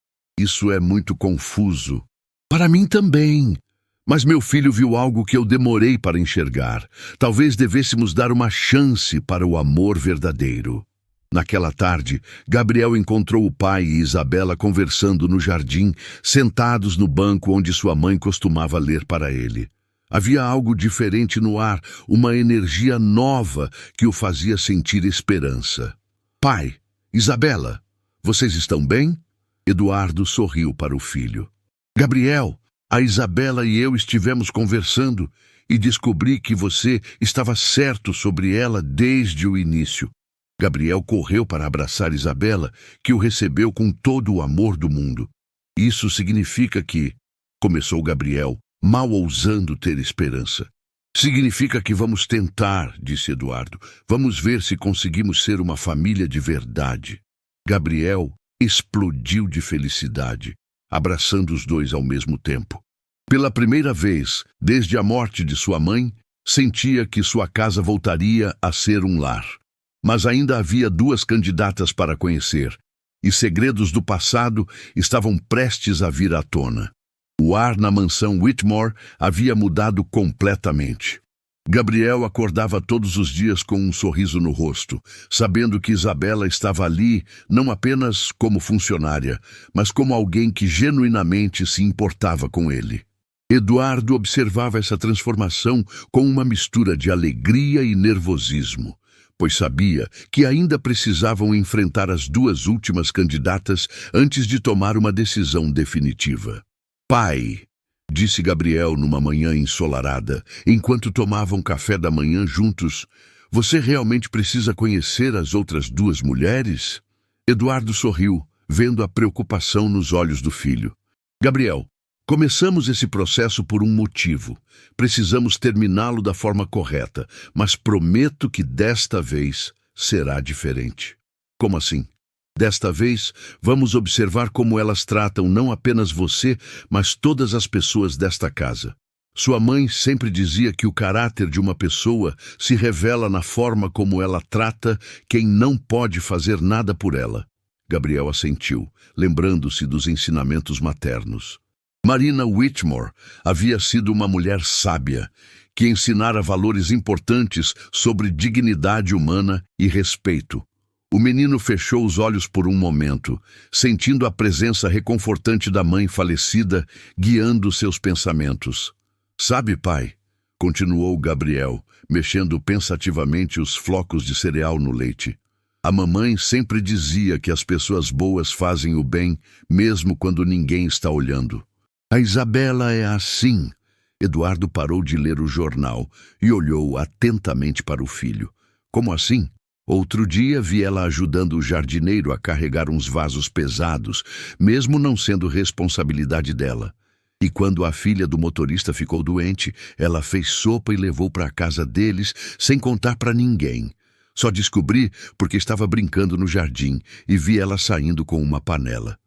Isso é muito confuso. Para mim também. Mas meu filho viu algo que eu demorei para enxergar. Talvez devêssemos dar uma chance para o amor verdadeiro. Naquela tarde, Gabriel encontrou o pai e Isabela conversando no jardim, sentados no banco onde sua mãe costumava ler para ele. Havia algo diferente no ar, uma energia nova que o fazia sentir esperança. Pai, Isabela, vocês estão bem? Eduardo sorriu para o filho. Gabriel, a Isabela e eu estivemos conversando e descobri que você estava certo sobre ela desde o início. Gabriel correu para abraçar Isabela, que o recebeu com todo o amor do mundo. Isso significa que, começou Gabriel, mal ousando ter esperança. Significa que vamos tentar, disse Eduardo. Vamos ver se conseguimos ser uma família de verdade. Gabriel explodiu de felicidade, abraçando os dois ao mesmo tempo. Pela primeira vez, desde a morte de sua mãe, sentia que sua casa voltaria a ser um lar. Mas ainda havia 2 candidatas para conhecer, e segredos do passado estavam prestes a vir à tona. O ar na mansão Whitmore havia mudado completamente. Gabriel acordava todos os dias com um sorriso no rosto, sabendo que Isabela estava ali não apenas como funcionária, mas como alguém que genuinamente se importava com ele. Eduardo observava essa transformação com uma mistura de alegria e nervosismo, pois sabia que ainda precisavam enfrentar as 2 últimas candidatas antes de tomar uma decisão definitiva. Pai, disse Gabriel numa manhã ensolarada, enquanto tomavam café da manhã juntos, você realmente precisa conhecer as outras 2 mulheres? Eduardo sorriu, vendo a preocupação nos olhos do filho. Gabriel, começamos esse processo por um motivo. Precisamos terminá-lo da forma correta, mas prometo que desta vez será diferente. Como assim? Desta vez, vamos observar como elas tratam não apenas você, mas todas as pessoas desta casa. Sua mãe sempre dizia que o caráter de uma pessoa se revela na forma como ela trata quem não pode fazer nada por ela. Gabriel assentiu, lembrando-se dos ensinamentos maternos. Marina Whitmore havia sido uma mulher sábia, que ensinara valores importantes sobre dignidade humana e respeito. O menino fechou os olhos por um momento, sentindo a presença reconfortante da mãe falecida, guiando seus pensamentos. Sabe, pai, continuou Gabriel, mexendo pensativamente os flocos de cereal no leite. A mamãe sempre dizia que as pessoas boas fazem o bem, mesmo quando ninguém está olhando. A Isabela é assim. Eduardo parou de ler o jornal e olhou atentamente para o filho. Como assim? Outro dia vi ela ajudando o jardineiro a carregar uns vasos pesados, mesmo não sendo responsabilidade dela. E quando a filha do motorista ficou doente, ela fez sopa e levou para a casa deles, sem contar para ninguém. Só descobri porque estava brincando no jardim e vi ela saindo com uma panela.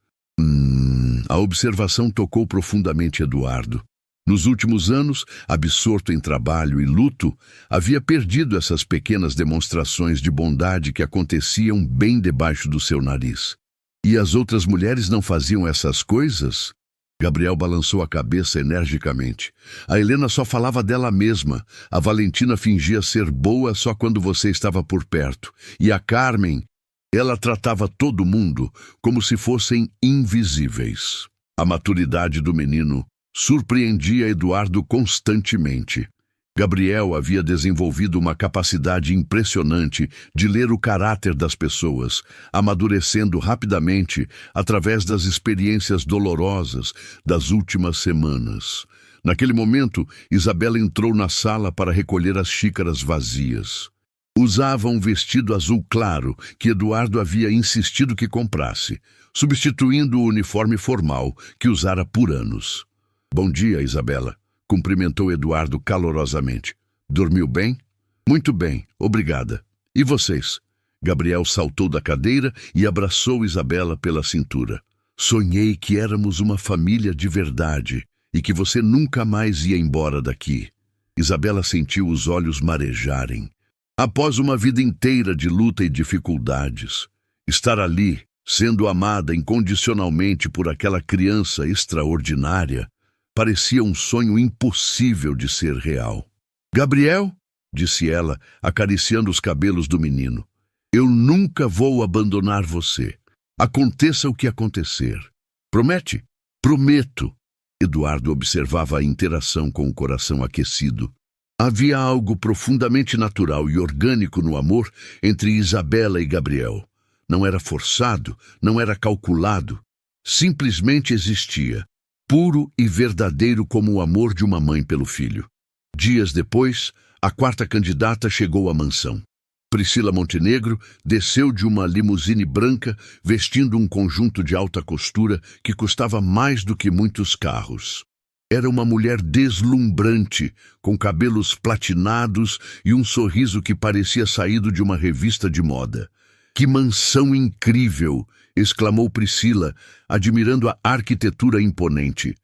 A observação tocou profundamente Eduardo. Nos últimos anos, absorto em trabalho e luto, havia perdido essas pequenas demonstrações de bondade que aconteciam bem debaixo do seu nariz. E as outras mulheres não faziam essas coisas? Gabriel balançou a cabeça energicamente. A Helena só falava dela mesma. A Valentina fingia ser boa só quando você estava por perto. E a Carmen... Ela tratava todo mundo como se fossem invisíveis. A maturidade do menino surpreendia Eduardo constantemente. Gabriel havia desenvolvido uma capacidade impressionante de ler o caráter das pessoas, amadurecendo rapidamente através das experiências dolorosas das últimas semanas. Naquele momento, Isabela entrou na sala para recolher as xícaras vazias. Usava um vestido azul claro que Eduardo havia insistido que comprasse, substituindo o uniforme formal que usara por anos. "Bom dia, Isabela", cumprimentou Eduardo calorosamente. "Dormiu bem?" "Muito bem, obrigada. E vocês?" Gabriel saltou da cadeira e abraçou Isabela pela cintura. "Sonhei que éramos uma família de verdade e que você nunca mais ia embora daqui." Isabela sentiu os olhos marejarem. Após uma vida inteira de luta e dificuldades, estar ali, sendo amada incondicionalmente por aquela criança extraordinária, parecia um sonho impossível de ser real. "Gabriel", disse ela, acariciando os cabelos do menino, "eu nunca vou abandonar você. Aconteça o que acontecer. Promete?" "Prometo." Eduardo observava a interação com o coração aquecido. Havia algo profundamente natural e orgânico no amor entre Isabela e Gabriel. Não era forçado, não era calculado. Simplesmente existia, puro e verdadeiro como o amor de uma mãe pelo filho. Dias depois, a quarta candidata chegou à mansão. Priscila Montenegro desceu de uma limusine branca, vestindo um conjunto de alta costura que custava mais do que muitos carros. Era uma mulher deslumbrante, com cabelos platinados e um sorriso que parecia saído de uma revista de moda. "Que mansão incrível!" exclamou Priscila, admirando a arquitetura imponente.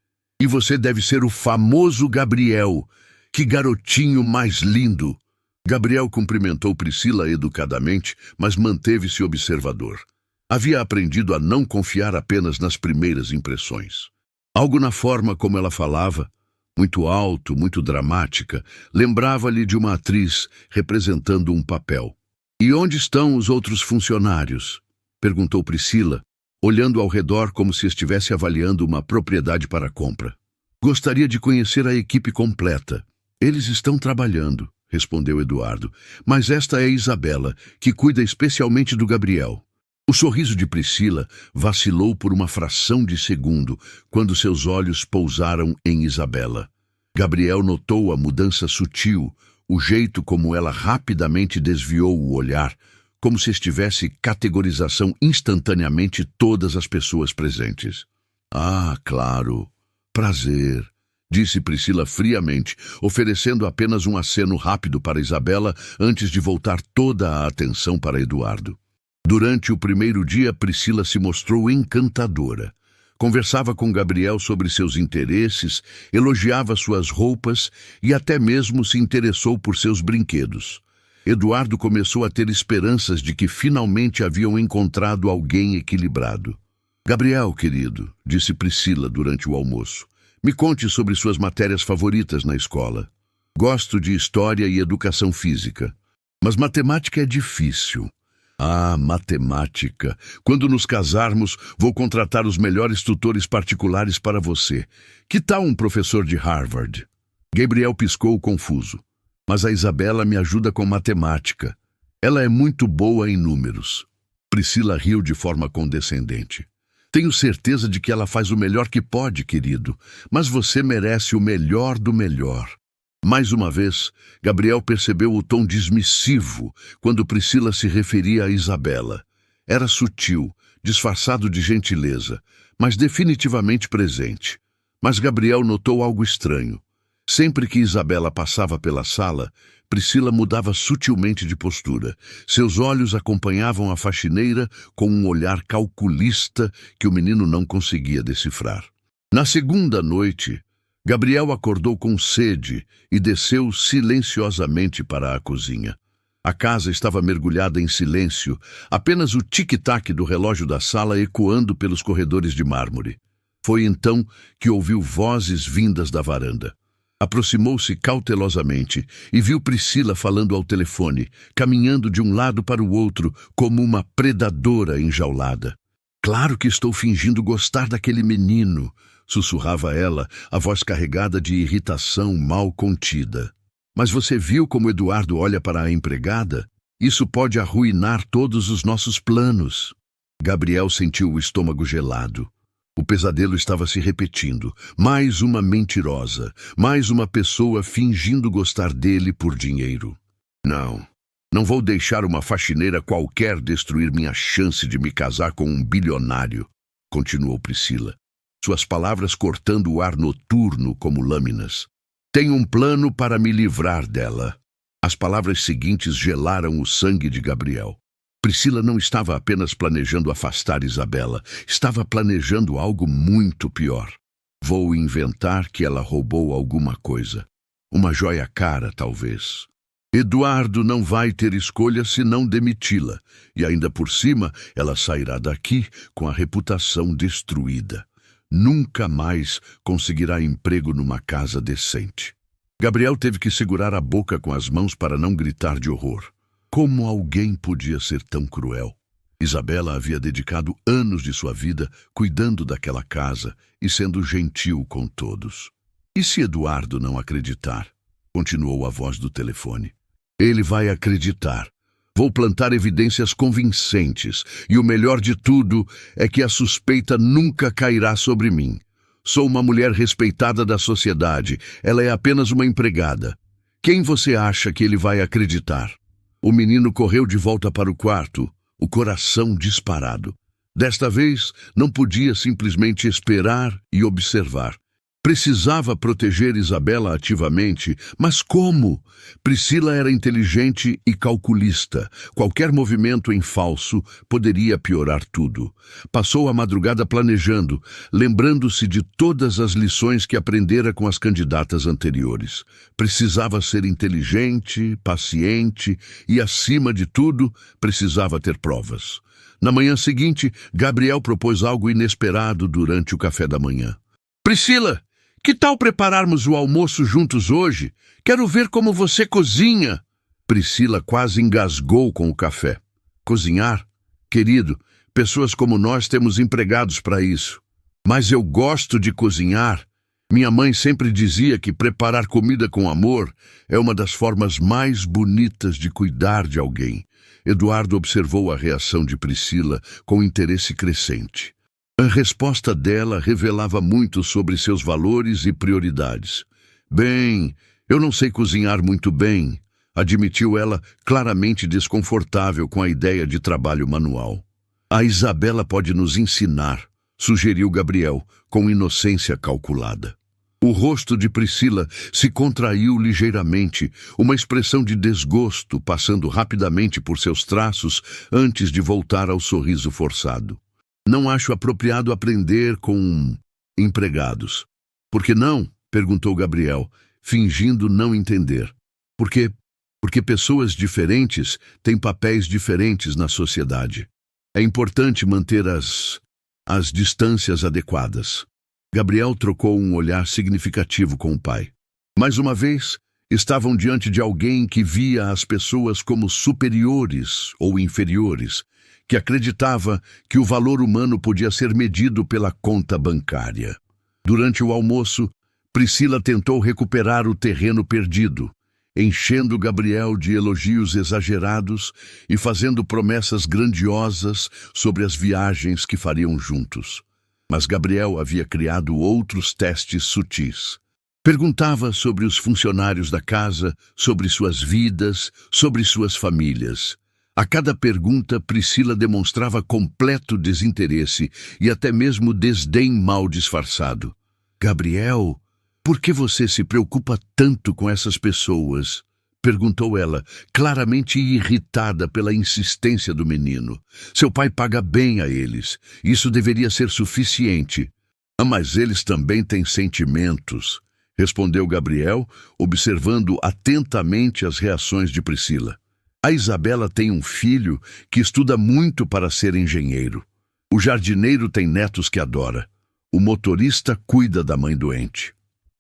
"E você deve ser o famoso Gabriel. Que garotinho mais lindo!" Gabriel cumprimentou Priscila educadamente, mas manteve-se observador. Havia aprendido a não confiar apenas nas primeiras impressões. Algo na forma como ela falava, muito alto, muito dramática, lembrava-lhe de uma atriz representando um papel. "E onde estão os outros funcionários?" perguntou Priscila, olhando ao redor como se estivesse avaliando uma propriedade para compra. "Gostaria de conhecer a equipe completa." "Eles estão trabalhando", respondeu Eduardo, "mas esta é Isabela, que cuida especialmente do Gabriel." O sorriso de Priscila vacilou por uma fração de segundo quando seus olhos pousaram em Isabela. Gabriel notou a mudança sutil, o jeito como ela rapidamente desviou o olhar, como se estivesse categorização instantaneamente todas as pessoas presentes. "Ah, claro. Prazer", disse Priscila friamente, oferecendo apenas um aceno rápido para Isabela antes de voltar toda a atenção para Eduardo. Durante o primeiro dia, Priscila se mostrou encantadora. Conversava com Gabriel sobre seus interesses, elogiava suas roupas e até mesmo se interessou por seus brinquedos. Eduardo começou a ter esperanças de que finalmente haviam encontrado alguém equilibrado. "Gabriel, querido", disse Priscila durante o almoço, "me conte sobre suas matérias favoritas na escola." "Gosto de história e educação física, mas matemática é difícil." "Ah, matemática. Quando nos casarmos, vou contratar os melhores tutores particulares para você. Que tal um professor de Harvard?" Gabriel piscou confuso. "Mas a Isabela me ajuda com matemática. Ela é muito boa em números." Priscila riu de forma condescendente. "Tenho certeza de que ela faz o melhor que pode, querido, mas você merece o melhor do melhor." Mais uma vez, Gabriel percebeu o tom dismissivo quando Priscila se referia a Isabela. Era sutil, disfarçado de gentileza, mas definitivamente presente. Mas Gabriel notou algo estranho. Sempre que Isabela passava pela sala, Priscila mudava sutilmente de postura. Seus olhos acompanhavam a faxineira com um olhar calculista que o menino não conseguia decifrar. Na segunda noite, Gabriel acordou com sede e desceu silenciosamente para a cozinha. A casa estava mergulhada em silêncio, apenas o tic-tac do relógio da sala ecoando pelos corredores de mármore. Foi então que ouviu vozes vindas da varanda. Aproximou-se cautelosamente e viu Priscila falando ao telefone, caminhando de um lado para o outro como uma predadora enjaulada. Claro que estou fingindo gostar daquele menino, sussurrava ela, a voz carregada de irritação mal contida. Mas você viu como Eduardo olha para a empregada? Isso pode arruinar todos os nossos planos. Gabriel sentiu o estômago gelado. O pesadelo estava se repetindo. Mais uma mentirosa, mais uma pessoa fingindo gostar dele por dinheiro. Não vou deixar uma faxineira qualquer destruir minha chance de me casar com um bilionário, continuou Priscila, suas palavras cortando o ar noturno como lâminas. Tenho um plano para me livrar dela. As palavras seguintes gelaram o sangue de Gabriel. Priscila não estava apenas planejando afastar Isabela, estava planejando algo muito pior. Vou inventar que ela roubou alguma coisa. Uma joia cara, talvez. Eduardo não vai ter escolha senão demiti-la, e ainda por cima ela sairá daqui com a reputação destruída. Nunca mais conseguirá emprego numa casa decente. Gabriel teve que segurar a boca com as mãos para não gritar de horror. Como alguém podia ser tão cruel? Isabela havia dedicado anos de sua vida cuidando daquela casa e sendo gentil com todos. E se Eduardo não acreditar? Continuou a voz do telefone. Ele vai acreditar. Vou plantar evidências convincentes, e o melhor de tudo é que a suspeita nunca cairá sobre mim. Sou uma mulher respeitada da sociedade, ela é apenas uma empregada. Quem você acha que ele vai acreditar? O menino correu de volta para o quarto, o coração disparado. Desta vez, não podia simplesmente esperar e observar. Precisava proteger Isabela ativamente, mas como? Priscila era inteligente e calculista. Qualquer movimento em falso poderia piorar tudo. Passou a madrugada planejando, lembrando-se de todas as lições que aprendera com as candidatas anteriores. Precisava ser inteligente, paciente e, acima de tudo, precisava ter provas. Na manhã seguinte, Gabriel propôs algo inesperado durante o café da manhã. Priscila! Que tal prepararmos o almoço juntos hoje? Quero ver como você cozinha. Priscila quase engasgou com o café. Cozinhar? Querido, pessoas como nós temos empregados para isso. Mas eu gosto de cozinhar. Minha mãe sempre dizia que preparar comida com amor é uma das formas mais bonitas de cuidar de alguém. Eduardo observou a reação de Priscila com interesse crescente. A resposta dela revelava muito sobre seus valores e prioridades. Bem, eu não sei cozinhar muito bem, admitiu ela, claramente desconfortável com a ideia de trabalho manual. A Isabela pode nos ensinar, sugeriu Gabriel, com inocência calculada. O rosto de Priscila se contraiu ligeiramente, uma expressão de desgosto passando rapidamente por seus traços antes de voltar ao sorriso forçado. Não acho apropriado aprender com empregados. Por que não? Perguntou Gabriel, fingindo não entender. Porque pessoas diferentes têm papéis diferentes na sociedade. É importante manter as distâncias adequadas. Gabriel trocou um olhar significativo com o pai. Mais uma vez, estavam diante de alguém que via as pessoas como superiores ou inferiores, que acreditava que o valor humano podia ser medido pela conta bancária. Durante o almoço, Priscila tentou recuperar o terreno perdido, enchendo Gabriel de elogios exagerados e fazendo promessas grandiosas sobre as viagens que fariam juntos. Mas Gabriel havia criado outros testes sutis. Perguntava sobre os funcionários da casa, sobre suas vidas, sobre suas famílias. A cada pergunta, Priscila demonstrava completo desinteresse e até mesmo desdém mal disfarçado. Gabriel, por que você se preocupa tanto com essas pessoas? Perguntou ela, claramente irritada pela insistência do menino. Seu pai paga bem a eles. Isso deveria ser suficiente. Mas eles também têm sentimentos, respondeu Gabriel, observando atentamente as reações de Priscila. A Isabela tem um filho que estuda muito para ser engenheiro. O jardineiro tem netos que adora. O motorista cuida da mãe doente.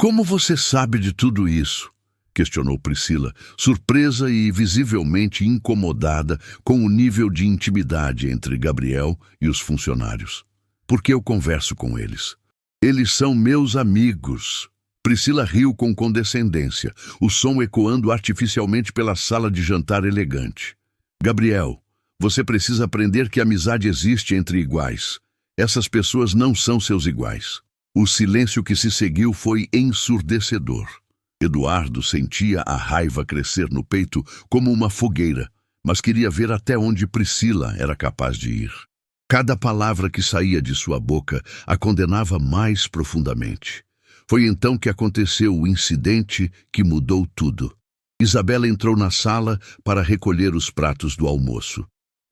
Como você sabe de tudo isso? Questionou Priscila, surpresa e visivelmente incomodada com o nível de intimidade entre Gabriel e os funcionários. Porque eu converso com eles. Eles são meus amigos. Priscila riu com condescendência, o som ecoando artificialmente pela sala de jantar elegante. Gabriel, você precisa aprender que a amizade existe entre iguais. Essas pessoas não são seus iguais. O silêncio que se seguiu foi ensurdecedor. Eduardo sentia a raiva crescer no peito como uma fogueira, mas queria ver até onde Priscila era capaz de ir. Cada palavra que saía de sua boca a condenava mais profundamente. Foi então que aconteceu o incidente que mudou tudo. Isabela entrou na sala para recolher os pratos do almoço.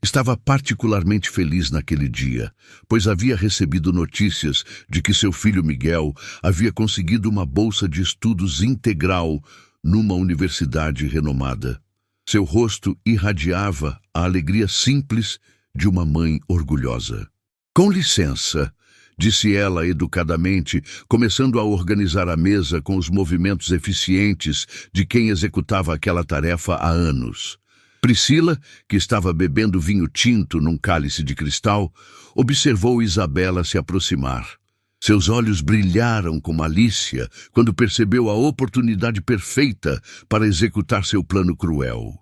Estava particularmente feliz naquele dia, pois havia recebido notícias de que seu filho Miguel havia conseguido uma bolsa de estudos integral numa universidade renomada. Seu rosto irradiava a alegria simples de uma mãe orgulhosa. Com licença, disse ela educadamente, começando a organizar a mesa com os movimentos eficientes de quem executava aquela tarefa há anos. Priscila, que estava bebendo vinho tinto num cálice de cristal, observou Isabela se aproximar. Seus olhos brilharam com malícia quando percebeu a oportunidade perfeita para executar seu plano cruel.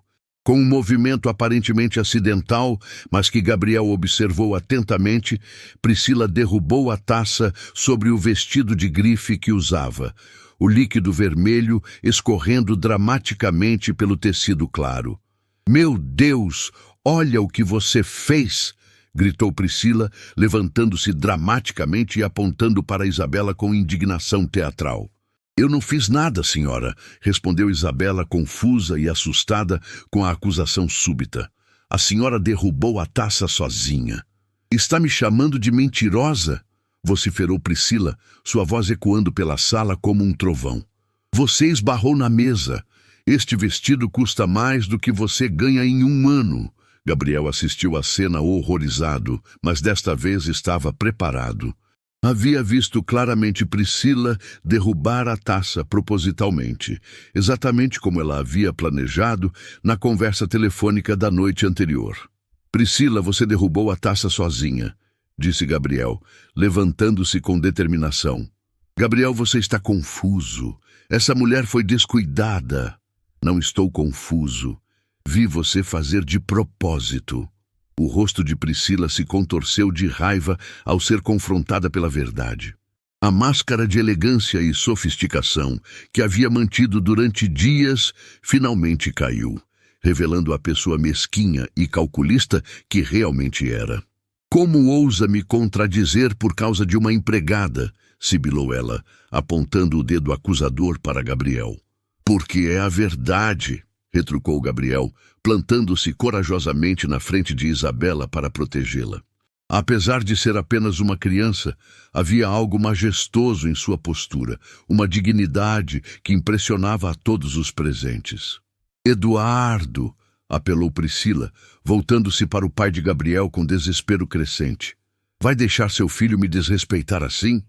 Com um movimento aparentemente acidental, mas que Gabriel observou atentamente, Priscila derrubou a taça sobre o vestido de grife que usava, o líquido vermelho escorrendo dramaticamente pelo tecido claro. Meu Deus, olha o que você fez! Gritou Priscila, levantando-se dramaticamente e apontando para Isabela com indignação teatral. Eu não fiz nada, senhora, respondeu Isabela, confusa e assustada com a acusação súbita. A senhora derrubou a taça sozinha. Está me chamando de mentirosa? Vociferou Priscila, sua voz ecoando pela sala como um trovão. Você esbarrou na mesa. Este vestido custa mais do que você ganha em um ano. Gabriel assistiu à cena horrorizado, mas desta vez estava preparado. Havia visto claramente Priscila derrubar a taça propositalmente, exatamente como ela havia planejado na conversa telefônica da noite anterior. Priscila, você derrubou a taça sozinha, disse Gabriel, levantando-se com determinação. Gabriel, você está confuso. Essa mulher foi descuidada. Não estou confuso. Vi você fazer de propósito. O rosto de Priscila se contorceu de raiva ao ser confrontada pela verdade. A máscara de elegância e sofisticação que havia mantido durante dias finalmente caiu, revelando a pessoa mesquinha e calculista que realmente era. Como ousa me contradizer por causa de uma empregada? Sibilou ela, apontando o dedo acusador para Gabriel. Porque é a verdade, retrucou Gabriel, plantando-se corajosamente na frente de Isabela para protegê-la. Apesar de ser apenas uma criança, havia algo majestoso em sua postura, uma dignidade que impressionava a todos os presentes. Eduardo, apelou Priscila, voltando-se para o pai de Gabriel com desespero crescente. Vai deixar seu filho me desrespeitar assim?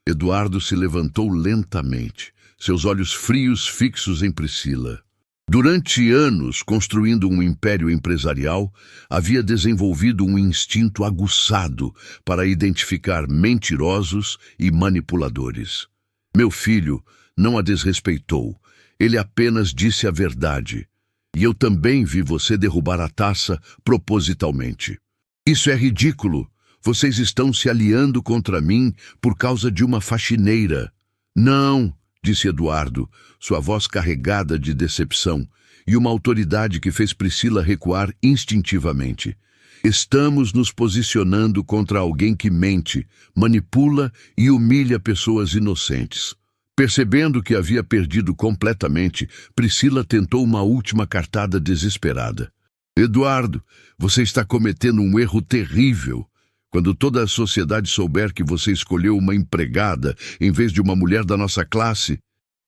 Eduardo se levantou lentamente, seus olhos frios fixos em Priscila. Durante anos, construindo um império empresarial, havia desenvolvido um instinto aguçado para identificar mentirosos e manipuladores. Meu filho não a desrespeitou, ele apenas disse a verdade. E eu também vi você derrubar a taça propositalmente. Isso é ridículo. Vocês estão se aliando contra mim por causa de uma faxineira. Não, disse Eduardo, sua voz carregada de decepção, e uma autoridade que fez Priscila recuar instintivamente. Estamos nos posicionando contra alguém que mente, manipula e humilha pessoas inocentes. Percebendo que havia perdido completamente, Priscila tentou uma última cartada desesperada. Eduardo, você está cometendo um erro terrível. Quando toda a sociedade souber que você escolheu uma empregada em vez de uma mulher da nossa classe...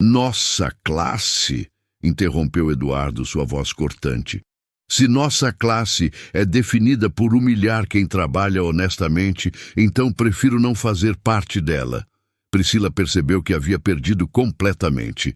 Nossa classe? Interrompeu Eduardo, sua voz cortante. Se nossa classe é definida por humilhar quem trabalha honestamente, então prefiro não fazer parte dela. Priscila percebeu que havia perdido completamente.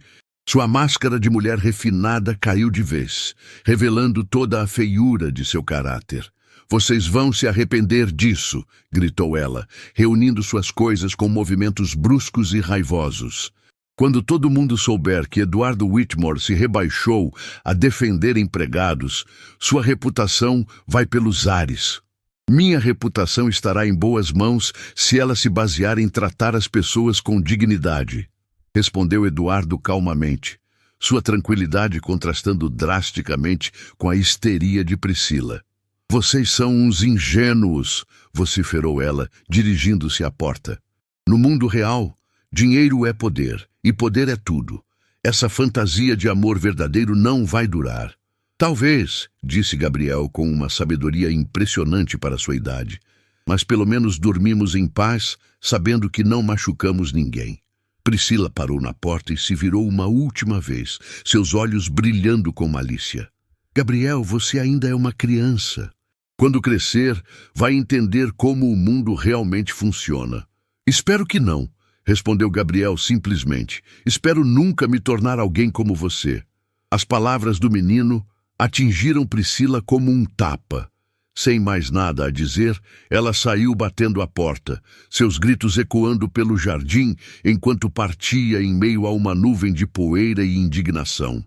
Sua máscara de mulher refinada caiu de vez, revelando toda a feiura de seu caráter. "Vocês vão se arrepender disso", gritou ela, reunindo suas coisas com movimentos bruscos e raivosos. Quando todo mundo souber que Eduardo Whitmore se rebaixou a defender empregados, sua reputação vai pelos ares. "Minha reputação estará em boas mãos se ela se basear em tratar as pessoas com dignidade", respondeu Eduardo calmamente, sua tranquilidade contrastando drasticamente com a histeria de Priscila. "Vocês são uns ingênuos", vociferou ela, dirigindo-se à porta. "No mundo real, dinheiro é poder, e poder é tudo. Essa fantasia de amor verdadeiro não vai durar." "Talvez", disse Gabriel com uma sabedoria impressionante para sua idade, "mas pelo menos dormimos em paz, sabendo que não machucamos ninguém." Priscila parou na porta e se virou uma última vez, seus olhos brilhando com malícia. "Gabriel, você ainda é uma criança. Quando crescer, vai entender como o mundo realmente funciona." "Espero que não", respondeu Gabriel simplesmente. "Espero nunca me tornar alguém como você." As palavras do menino atingiram Priscila como um tapa. Sem mais nada a dizer, ela saiu batendo a porta, seus gritos ecoando pelo jardim enquanto partia em meio a uma nuvem de poeira e indignação.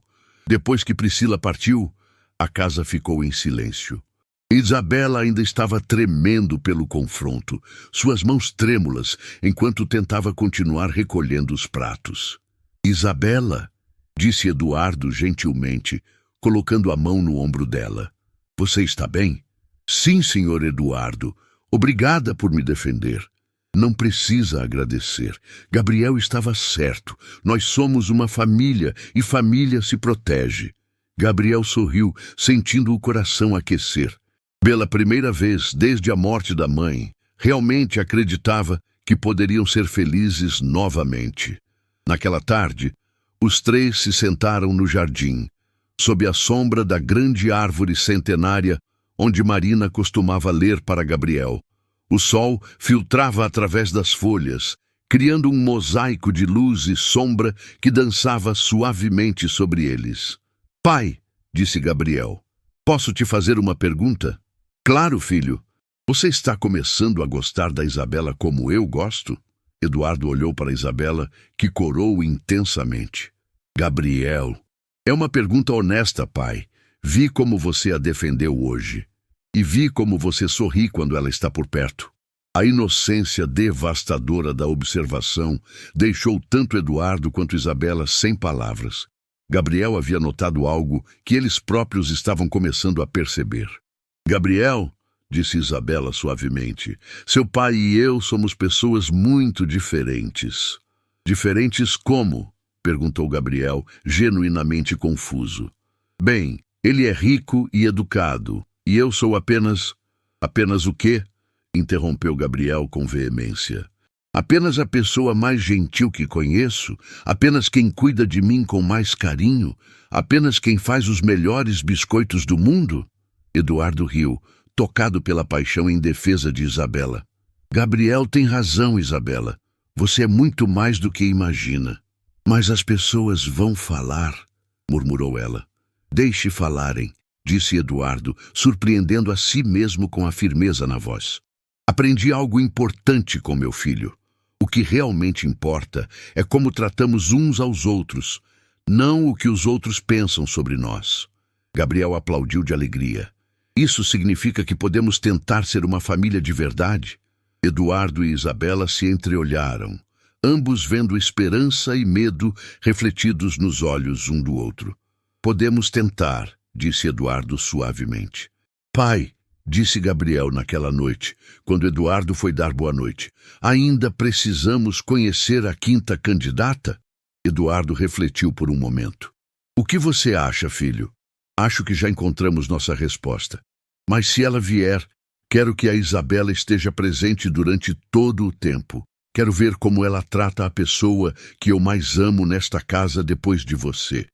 Depois que Priscila partiu, a casa ficou em silêncio. Isabela ainda estava tremendo pelo confronto, suas mãos trêmulas, enquanto tentava continuar recolhendo os pratos. "Isabela", disse Eduardo gentilmente, colocando a mão no ombro dela. "Você está bem?" "Sim, senhor Eduardo. Obrigada por me defender." "Não precisa agradecer. Gabriel estava certo. Nós somos uma família e família se protege." Gabriel sorriu, sentindo o coração aquecer. Pela primeira vez desde a morte da mãe, realmente acreditava que poderiam ser felizes novamente. Naquela tarde, os três se sentaram no jardim, sob a sombra da grande árvore centenária onde Marina costumava ler para Gabriel. O sol filtrava através das folhas, criando um mosaico de luz e sombra que dançava suavemente sobre eles. "Pai", disse Gabriel, "posso te fazer uma pergunta?" "Claro, filho. Você está começando a gostar da Isabela como eu gosto?" Eduardo olhou para Isabela, que corou intensamente. "Gabriel, é uma pergunta honesta, pai. Vi como você a defendeu hoje. E vi como você sorri quando ela está por perto." A inocência devastadora da observação deixou tanto Eduardo quanto Isabela sem palavras. Gabriel havia notado algo que eles próprios estavam começando a perceber. "Gabriel", disse Isabela suavemente, "seu pai e eu somos pessoas muito diferentes." "Diferentes como?" perguntou Gabriel, genuinamente confuso. "Bem, ele é rico e educado, e eu sou apenas..." "Apenas o quê?" interrompeu Gabriel com veemência. "Apenas a pessoa mais gentil que conheço, apenas quem cuida de mim com mais carinho, apenas quem faz os melhores biscoitos do mundo?" Eduardo riu, tocado pela paixão em defesa de Isabela. "Gabriel tem razão, Isabela. Você é muito mais do que imagina." "Mas as pessoas vão falar", murmurou ela. "Deixe falarem", disse Eduardo, surpreendendo a si mesmo com a firmeza na voz. "Aprendi algo importante com meu filho. O que realmente importa é como tratamos uns aos outros, não o que os outros pensam sobre nós." Gabriel aplaudiu de alegria. "Isso significa que podemos tentar ser uma família de verdade?" Eduardo e Isabela se entreolharam, ambos vendo esperança e medo refletidos nos olhos um do outro. "Podemos tentar", disse Eduardo suavemente. "Pai", disse Gabriel naquela noite, quando Eduardo foi dar boa noite, "ainda precisamos conhecer a quinta candidata?" Eduardo refletiu por um momento. "O que você acha, filho?" "Acho que já encontramos nossa resposta. Mas se ela vier, quero que a Isabela esteja presente durante todo o tempo. Quero ver como ela trata a pessoa que eu mais amo nesta casa depois de você."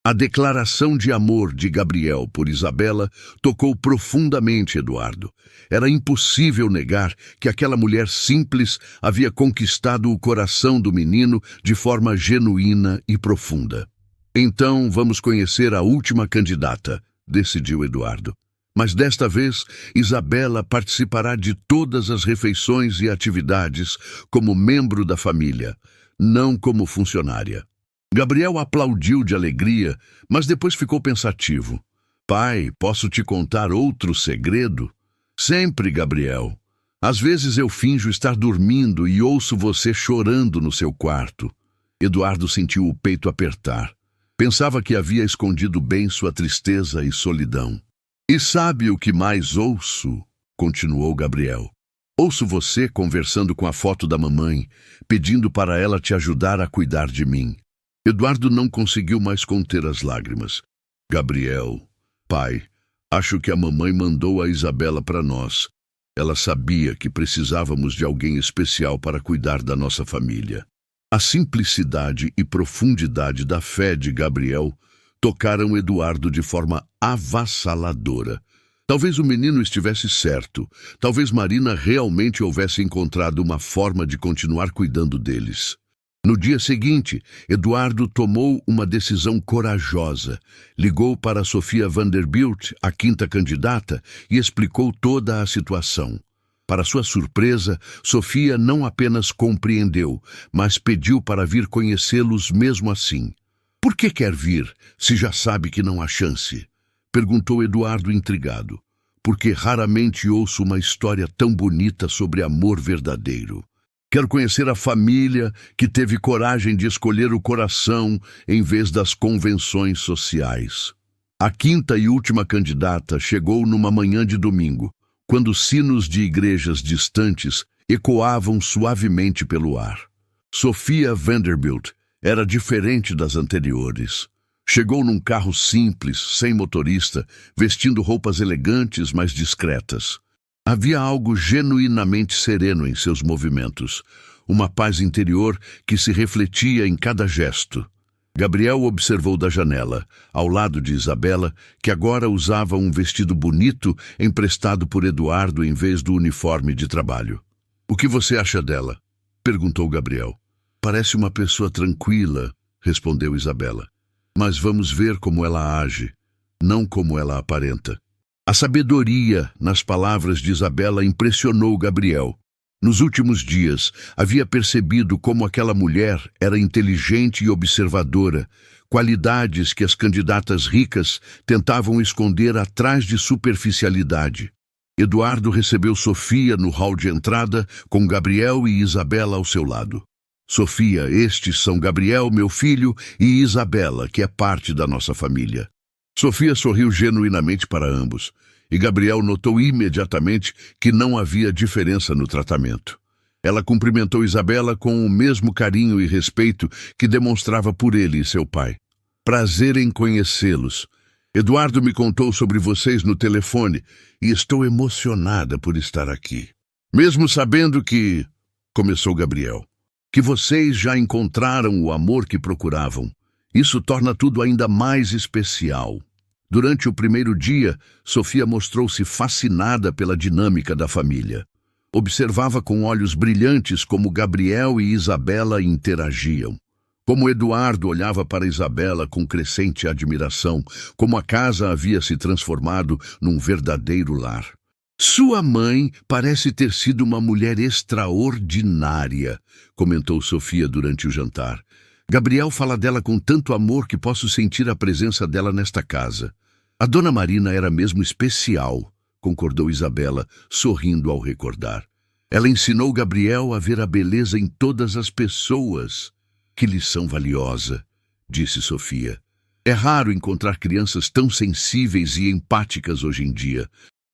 A declaração de amor de Gabriel por Isabela tocou profundamente Eduardo. Era impossível negar que aquela mulher simples havia conquistado o coração do menino de forma genuína e profunda. Então vamos conhecer a última candidata, decidiu Eduardo. Mas desta vez, Isabela participará de todas as refeições e atividades como membro da família, não como funcionária. Gabriel aplaudiu de alegria, mas depois ficou pensativo. Pai, posso te contar outro segredo? Sempre, Gabriel. Às vezes eu finjo estar dormindo e ouço você chorando no seu quarto. Eduardo sentiu o peito apertar. Pensava que havia escondido bem sua tristeza e solidão. E sabe o que mais ouço? Continuou Gabriel. Ouço você conversando com a foto da mamãe, pedindo para ela te ajudar a cuidar de mim. Eduardo não conseguiu mais conter as lágrimas. Gabriel, pai, acho que a mamãe mandou a Isabela para nós. Ela sabia que precisávamos de alguém especial para cuidar da nossa família. A simplicidade e profundidade da fé de Gabriel tocaram Eduardo de forma avassaladora. Talvez o menino estivesse certo. Talvez Marina realmente houvesse encontrado uma forma de continuar cuidando deles. No dia seguinte, Eduardo tomou uma decisão corajosa. Ligou para Sofia Vanderbilt, a quinta candidata, e explicou toda a situação. Para sua surpresa, Sofia não apenas compreendeu, mas pediu para vir conhecê-los mesmo assim. Por que quer vir, se já sabe que não há chance? Perguntou Eduardo intrigado. Porque raramente ouço uma história tão bonita sobre amor verdadeiro. Quero conhecer a família que teve coragem de escolher o coração em vez das convenções sociais. A quinta e última candidata chegou numa manhã de domingo, quando sinos de igrejas distantes ecoavam suavemente pelo ar. Sofia Vanderbilt era diferente das anteriores. Chegou num carro simples, sem motorista, vestindo roupas elegantes, mas discretas. Havia algo genuinamente sereno em seus movimentos, uma paz interior que se refletia em cada gesto. Gabriel observou da janela, ao lado de Isabela, que agora usava um vestido bonito emprestado por Eduardo em vez do uniforme de trabalho. O que você acha dela? Perguntou Gabriel. Parece uma pessoa tranquila, respondeu Isabela. Mas vamos ver como ela age, não como ela aparenta. A sabedoria nas palavras de Isabela impressionou Gabriel. Nos últimos dias, havia percebido como aquela mulher era inteligente e observadora, qualidades que as candidatas ricas tentavam esconder atrás de superficialidade. Eduardo recebeu Sofia no hall de entrada, com Gabriel e Isabela ao seu lado. Sofia, estes são Gabriel, meu filho, e Isabela, que é parte da nossa família. Sofia sorriu genuinamente para ambos, e Gabriel notou imediatamente que não havia diferença no tratamento. Ela cumprimentou Isabela com o mesmo carinho e respeito que demonstrava por ele e seu pai. Prazer em conhecê-los. Eduardo me contou sobre vocês no telefone e estou emocionada por estar aqui. Mesmo sabendo que... Começou Gabriel. Que vocês já encontraram o amor que procuravam. Isso torna tudo ainda mais especial. Durante o primeiro dia, Sofia mostrou-se fascinada pela dinâmica da família. Observava com olhos brilhantes como Gabriel e Isabela interagiam. Como Eduardo olhava para Isabela com crescente admiração, como a casa havia se transformado num verdadeiro lar. Sua mãe parece ter sido uma mulher extraordinária, comentou Sofia durante o jantar. Gabriel fala dela com tanto amor que posso sentir a presença dela nesta casa. A dona Marina era mesmo especial, concordou Isabela, sorrindo ao recordar. Ela ensinou Gabriel a ver a beleza em todas as pessoas. Que lição valiosa, disse Sofia. É raro encontrar crianças tão sensíveis e empáticas hoje em dia.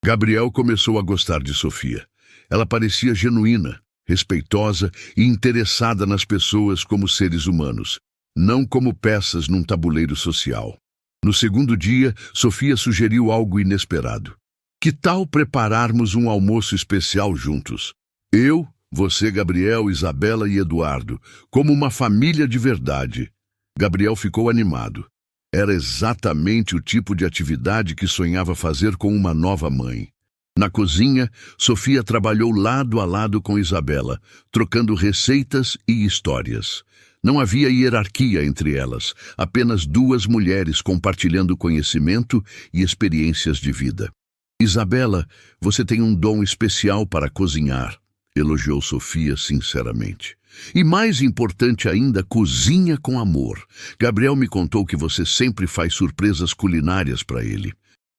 Gabriel começou a gostar de Sofia. Ela parecia genuína, respeitosa e interessada nas pessoas como seres humanos, não como peças num tabuleiro social. No segundo dia, Sofia sugeriu algo inesperado. Que tal prepararmos um almoço especial juntos? Eu, você, Gabriel, Isabela e Eduardo, como uma família de verdade. Gabriel ficou animado. Era exatamente o tipo de atividade que sonhava fazer com uma nova mãe. Na cozinha, Sofia trabalhou lado a lado com Isabela, trocando receitas e histórias. Não havia hierarquia entre elas, apenas duas mulheres compartilhando conhecimento e experiências de vida. Isabela, você tem um dom especial para cozinhar, elogiou Sofia sinceramente. E mais importante ainda, cozinha com amor. Gabriel me contou que você sempre faz surpresas culinárias para ele.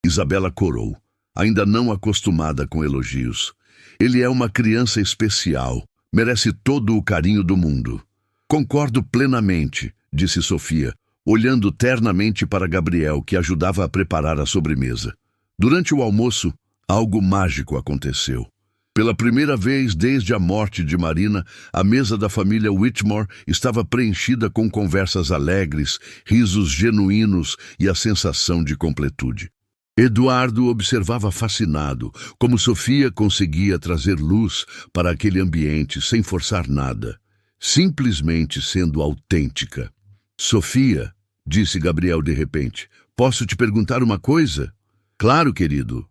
Isabela corou, ainda não acostumada com elogios. Ele é uma criança especial, merece todo o carinho do mundo. Concordo plenamente, disse Sofia, olhando ternamente para Gabriel, que ajudava a preparar a sobremesa. Durante o almoço, algo mágico aconteceu. Pela primeira vez desde a morte de Marina, a mesa da família Whitmore estava preenchida com conversas alegres, risos genuínos e a sensação de completude. Eduardo observava fascinado como Sofia conseguia trazer luz para aquele ambiente sem forçar nada, simplesmente sendo autêntica. Sofia, disse Gabriel de repente, posso te perguntar uma coisa? Claro, querido.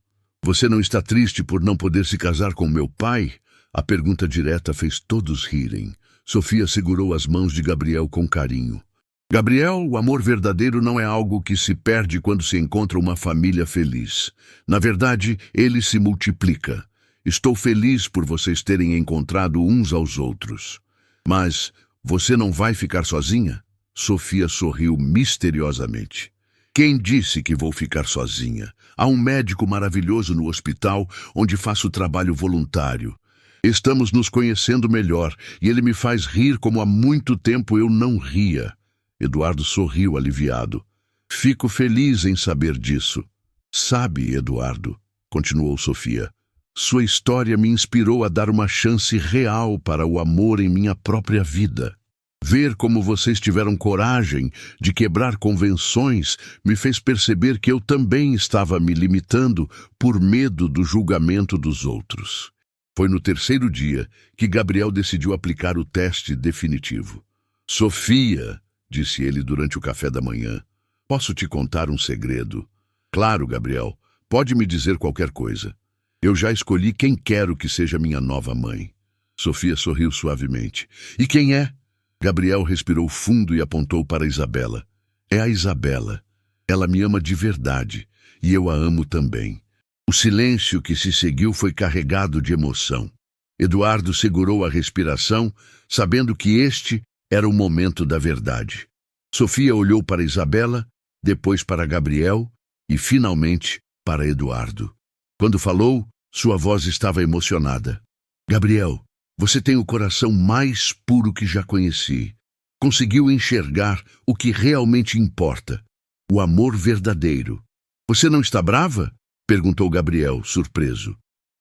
Você não está triste por não poder se casar com meu pai? A pergunta direta fez todos rirem. Sofia segurou as mãos de Gabriel com carinho. Gabriel, o amor verdadeiro não é algo que se perde quando se encontra uma família feliz. Na verdade, ele se multiplica. Estou feliz por vocês terem encontrado uns aos outros. Mas você não vai ficar sozinha? Sofia sorriu misteriosamente. Quem disse que vou ficar sozinha? Há um médico maravilhoso no hospital onde faço trabalho voluntário. Estamos nos conhecendo melhor e ele me faz rir como há muito tempo eu não ria. Eduardo sorriu aliviado. Fico feliz em saber disso. Sabe, Eduardo, continuou Sofia, sua história me inspirou a dar uma chance real para o amor em minha própria vida. Ver como vocês tiveram coragem de quebrar convenções me fez perceber que eu também estava me limitando por medo do julgamento dos outros. Foi no terceiro dia que Gabriel decidiu aplicar o teste definitivo. Sofia, disse ele durante o café da manhã, posso te contar um segredo? Claro, Gabriel, pode me dizer qualquer coisa. Eu já escolhi quem quero que seja minha nova mãe. Sofia sorriu suavemente. E quem é? Gabriel respirou fundo e apontou para Isabela. É a Isabela. Ela me ama de verdade, e eu a amo também. O silêncio que se seguiu foi carregado de emoção. Eduardo segurou a respiração, sabendo que este era o momento da verdade. Sofia olhou para Isabela, depois para Gabriel e, finalmente, para Eduardo. Quando falou, sua voz estava emocionada. Gabriel, você tem o coração mais puro que já conheci. Conseguiu enxergar o que realmente importa, o amor verdadeiro. Você não está brava? Perguntou Gabriel, surpreso.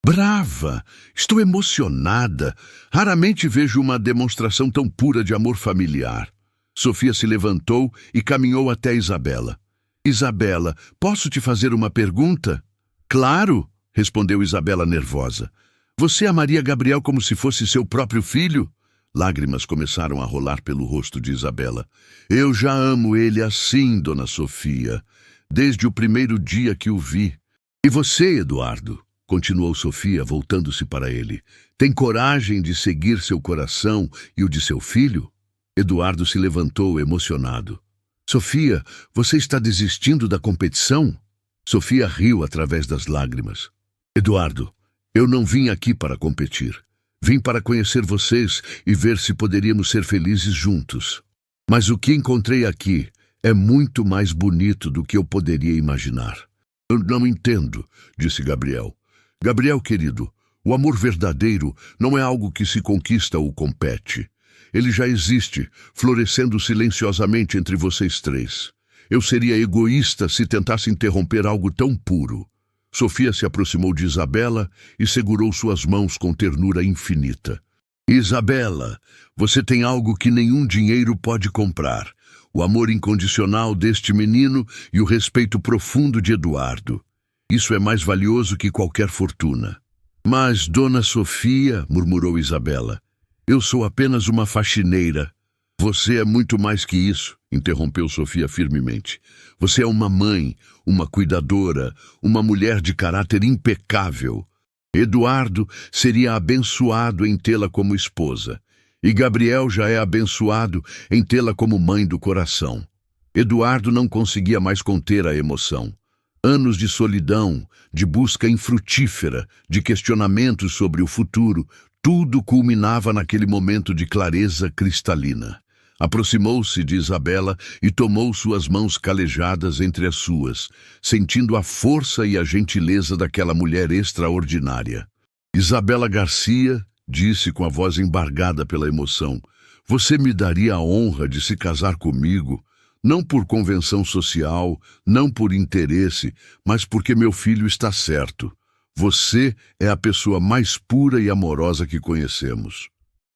Brava! Estou emocionada. Raramente vejo uma demonstração tão pura de amor familiar. Sofia se levantou e caminhou até Isabela. Isabela, posso te fazer uma pergunta? Claro, respondeu Isabela nervosa. Você amaria Gabriel como se fosse seu próprio filho? Lágrimas começaram a rolar pelo rosto de Isabela. Eu já amo ele assim, dona Sofia, desde o primeiro dia que o vi. E você, Eduardo? Continuou Sofia, voltando-se para ele. Tem coragem de seguir seu coração e o de seu filho? Eduardo se levantou, emocionado. Sofia, você está desistindo da competição? Sofia riu através das lágrimas. Eduardo, eu não vim aqui para competir. Vim para conhecer vocês e ver se poderíamos ser felizes juntos. Mas o que encontrei aqui é muito mais bonito do que eu poderia imaginar. Eu não entendo, disse Gabriel. Gabriel, querido, o amor verdadeiro não é algo que se conquista ou compete. Ele já existe, florescendo silenciosamente entre vocês três. Eu seria egoísta se tentasse interromper algo tão puro. Sofia se aproximou de Isabela e segurou suas mãos com ternura infinita. Isabela, você tem algo que nenhum dinheiro pode comprar. O amor incondicional deste menino e o respeito profundo de Eduardo. Isso é mais valioso que qualquer fortuna. Mas, dona Sofia, murmurou Isabela, eu sou apenas uma faxineira. Você é muito mais que isso, interrompeu Sofia firmemente. Você é uma mãe, uma cuidadora, uma mulher de caráter impecável. Eduardo seria abençoado em tê-la como esposa, e Gabriel já é abençoado em tê-la como mãe do coração. Eduardo não conseguia mais conter a emoção. Anos de solidão, de busca infrutífera, de questionamentos sobre o futuro, tudo culminava naquele momento de clareza cristalina. Aproximou-se de Isabela e tomou suas mãos calejadas entre as suas, sentindo a força e a gentileza daquela mulher extraordinária. Isabela Garcia disse com a voz embargada pela emoção: "Você me daria a honra de se casar comigo, não por convenção social, não por interesse, mas porque meu filho está certo. Você é a pessoa mais pura e amorosa que conhecemos."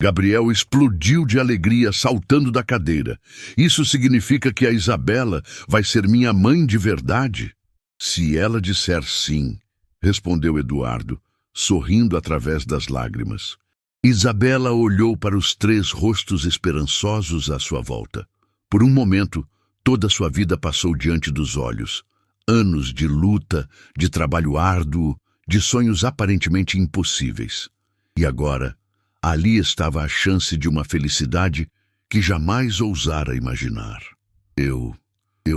Gabriel explodiu de alegria, saltando da cadeira. "Isso significa que a Isabela vai ser minha mãe de verdade?" "Se ela disser sim", respondeu Eduardo, sorrindo através das lágrimas. Isabela olhou para os 3 rostos esperançosos à sua volta. Por um momento, toda sua vida passou diante dos olhos. Anos de luta, de trabalho árduo, de sonhos aparentemente impossíveis. E agora, ali estava a chance de uma felicidade que jamais ousara imaginar. Eu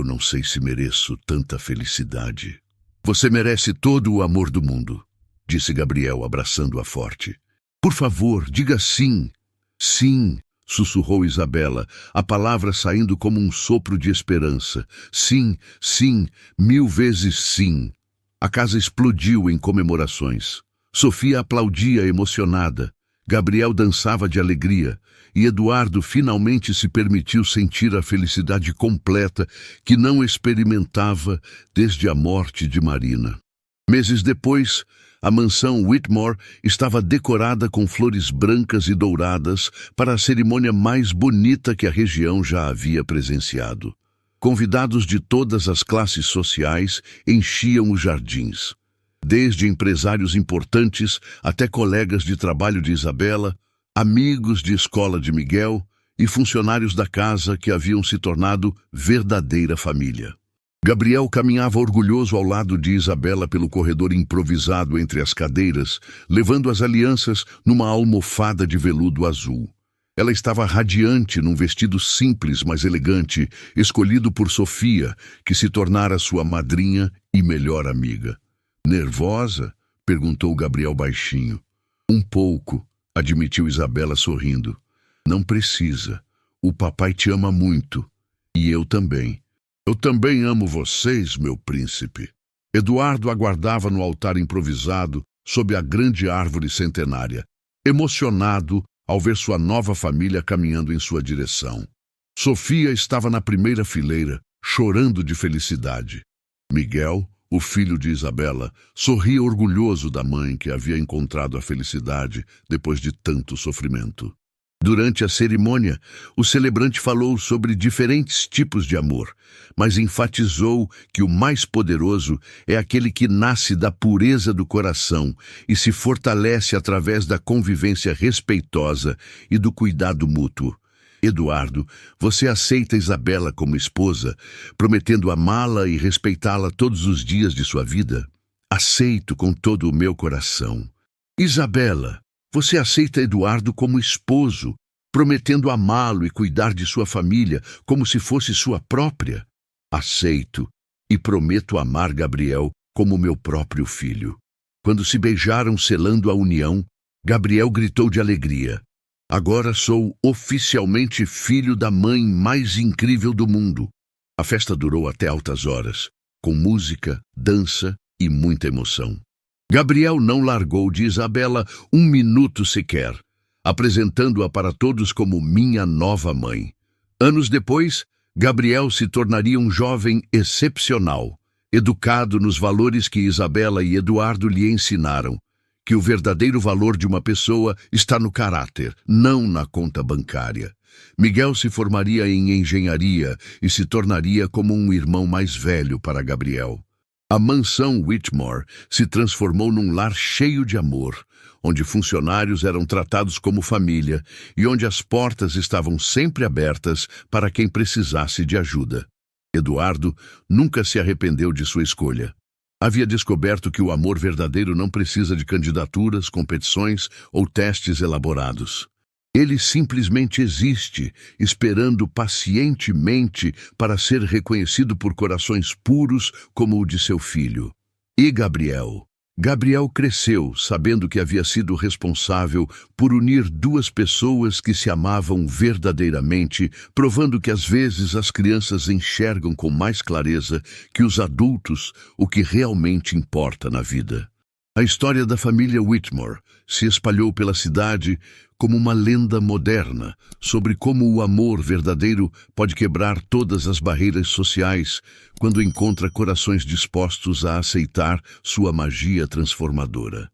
não sei se mereço tanta felicidade." "Você merece todo o amor do mundo", disse Gabriel, abraçando-a forte. "Por favor, diga sim." "Sim", sussurrou Isabela, a palavra saindo como um sopro de esperança. "Sim, sim, 1000 vezes sim." A casa explodiu em comemorações. Sofia aplaudia emocionada. Gabriel dançava de alegria, e Eduardo finalmente se permitiu sentir a felicidade completa que não experimentava desde a morte de Marina. Meses depois, a mansão Whitmore estava decorada com flores brancas e douradas para a cerimônia mais bonita que a região já havia presenciado. Convidados de todas as classes sociais enchiam os jardins. Desde empresários importantes até colegas de trabalho de Isabela, amigos de escola de Miguel e funcionários da casa que haviam se tornado verdadeira família. Gabriel caminhava orgulhoso ao lado de Isabela pelo corredor improvisado entre as cadeiras, levando as alianças numa almofada de veludo azul. Ela estava radiante num vestido simples, mas elegante, escolhido por Sofia, que se tornara sua madrinha e melhor amiga. "Nervosa?" perguntou Gabriel baixinho. "Um pouco", admitiu Isabela sorrindo. "Não precisa. O papai te ama muito. E eu também." "Eu também amo vocês, meu príncipe." Eduardo aguardava no altar improvisado, sob a grande árvore centenária, emocionado ao ver sua nova família caminhando em sua direção. Sofia estava na primeira fileira, chorando de felicidade. Miguel, o filho de Isabela, sorria orgulhoso da mãe que havia encontrado a felicidade depois de tanto sofrimento. Durante a cerimônia, o celebrante falou sobre diferentes tipos de amor, mas enfatizou que o mais poderoso é aquele que nasce da pureza do coração e se fortalece através da convivência respeitosa e do cuidado mútuo. "Eduardo, você aceita Isabela como esposa, prometendo amá-la e respeitá-la todos os dias de sua vida?" "Aceito com todo o meu coração." "Isabela, você aceita Eduardo como esposo, prometendo amá-lo e cuidar de sua família como se fosse sua própria?" "Aceito e prometo amar Gabriel como meu próprio filho." Quando se beijaram selando a união, Gabriel gritou de alegria: "Agora sou oficialmente filho da mãe mais incrível do mundo." A festa durou até altas horas, com música, dança e muita emoção. Gabriel não largou de Isabela um minuto sequer, apresentando-a para todos como minha nova mãe. Anos depois, Gabriel se tornaria um jovem excepcional, educado nos valores que Isabela e Eduardo lhe ensinaram, que o verdadeiro valor de uma pessoa está no caráter, não na conta bancária. Miguel se formaria em engenharia e se tornaria como um irmão mais velho para Gabriel. A mansão Whitmore se transformou num lar cheio de amor, onde funcionários eram tratados como família e onde as portas estavam sempre abertas para quem precisasse de ajuda. Eduardo nunca se arrependeu de sua escolha. Havia descoberto que o amor verdadeiro não precisa de candidaturas, competições ou testes elaborados. Ele simplesmente existe, esperando pacientemente para ser reconhecido por corações puros como o de seu filho. E Gabriel? Gabriel cresceu sabendo que havia sido responsável por unir duas pessoas que se amavam verdadeiramente, provando que às vezes as crianças enxergam com mais clareza que os adultos o que realmente importa na vida. A história da família Whitmore se espalhou pela cidade como uma lenda moderna sobre como o amor verdadeiro pode quebrar todas as barreiras sociais quando encontra corações dispostos a aceitar sua magia transformadora.